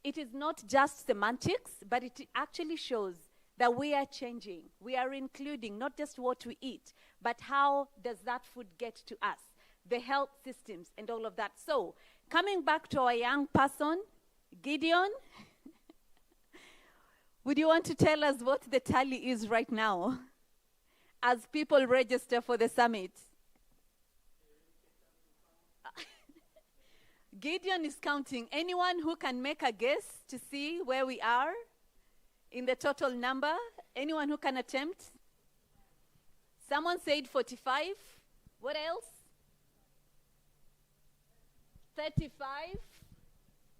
It is not just semantics, but it actually shows that we are changing. We are including not just what we eat, but how does that food get to us, the health systems and all of that. So coming back to our young person, Gideon, would you want to tell us what the tally is right now as people register for the summit? Gideon is counting. Anyone who can make a guess to see where we are in the total number? Anyone who can attempt? Someone said 45. What else? 35.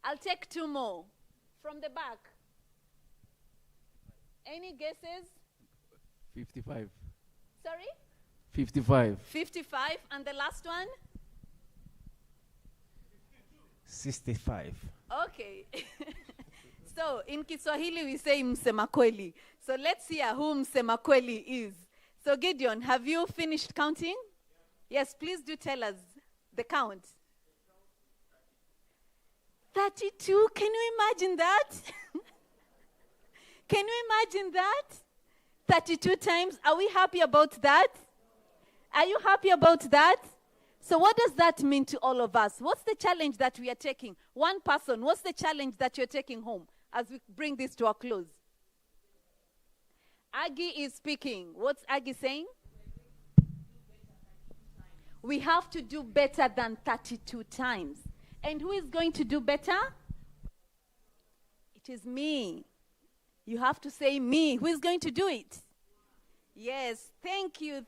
I'll take 2 more. From the back. Any guesses? 55. Sorry? 55. 55. And the last one? 65. Okay. So in Kiswahili we say msema kweli. So let's hear who msema kweli is. So Gideon, have you finished counting? Yes, please do tell us the count. 32. Can you imagine that? Can you imagine that? 32 times. Are we happy about that? Are you happy about that? So what does that mean to all of us? What's the challenge that we are taking? One person, what's the challenge that you're taking home as we bring this to a close? Aggie is speaking. What's Aggie saying? We have to do better than 32 times. And who is going to do better? It is me. You have to say me. Who is going to do it? Yes, thank you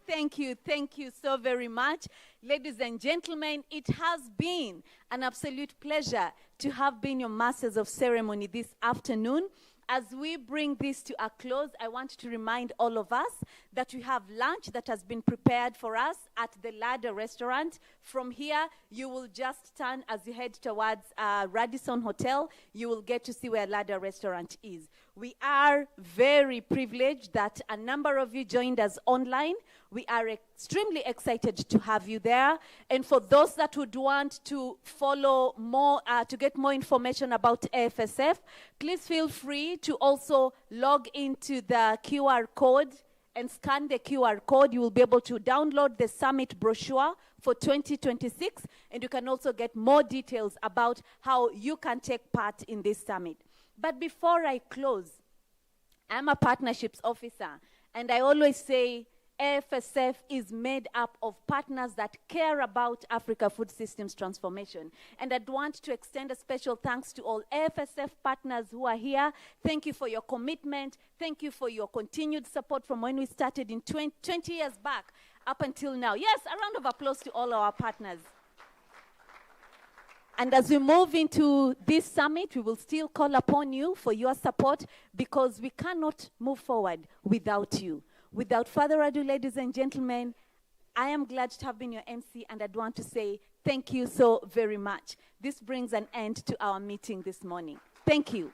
so very much. Ladies and gentlemen, it has been an absolute pleasure to have been your masters of ceremony this afternoon. As we bring this to a close, I want to remind all of us that we have lunch that has been prepared for us at the Ladder Restaurant. From here, you will just turn as you head towards Radisson Hotel. You will get to see where Ladder Restaurant is. We are very privileged that a number of you joined us online. We are extremely excited to have you there. And for those that would want to follow more, to get more information about AFSF, please feel free to also log into the QR code and scan the QR code. You will be able to download the summit brochure for 2026, and you can also get more details about how you can take part in this summit. But before I close, I'm a partnerships officer, and I always say AFSF is made up of partners that care about Africa food systems transformation. And I'd want to extend a special thanks to all AFSF partners who are here. Thank you for your commitment. Thank you for your continued support from when we started in 20 years back up until now. Yes, a round of applause to all our partners. And as we move into this summit, we will still call upon you for your support because we cannot move forward without you. Without further ado, ladies and gentlemen, I am glad to have been your MC, and I'd want to say thank you so very much. This brings an end to our meeting this morning. Thank you.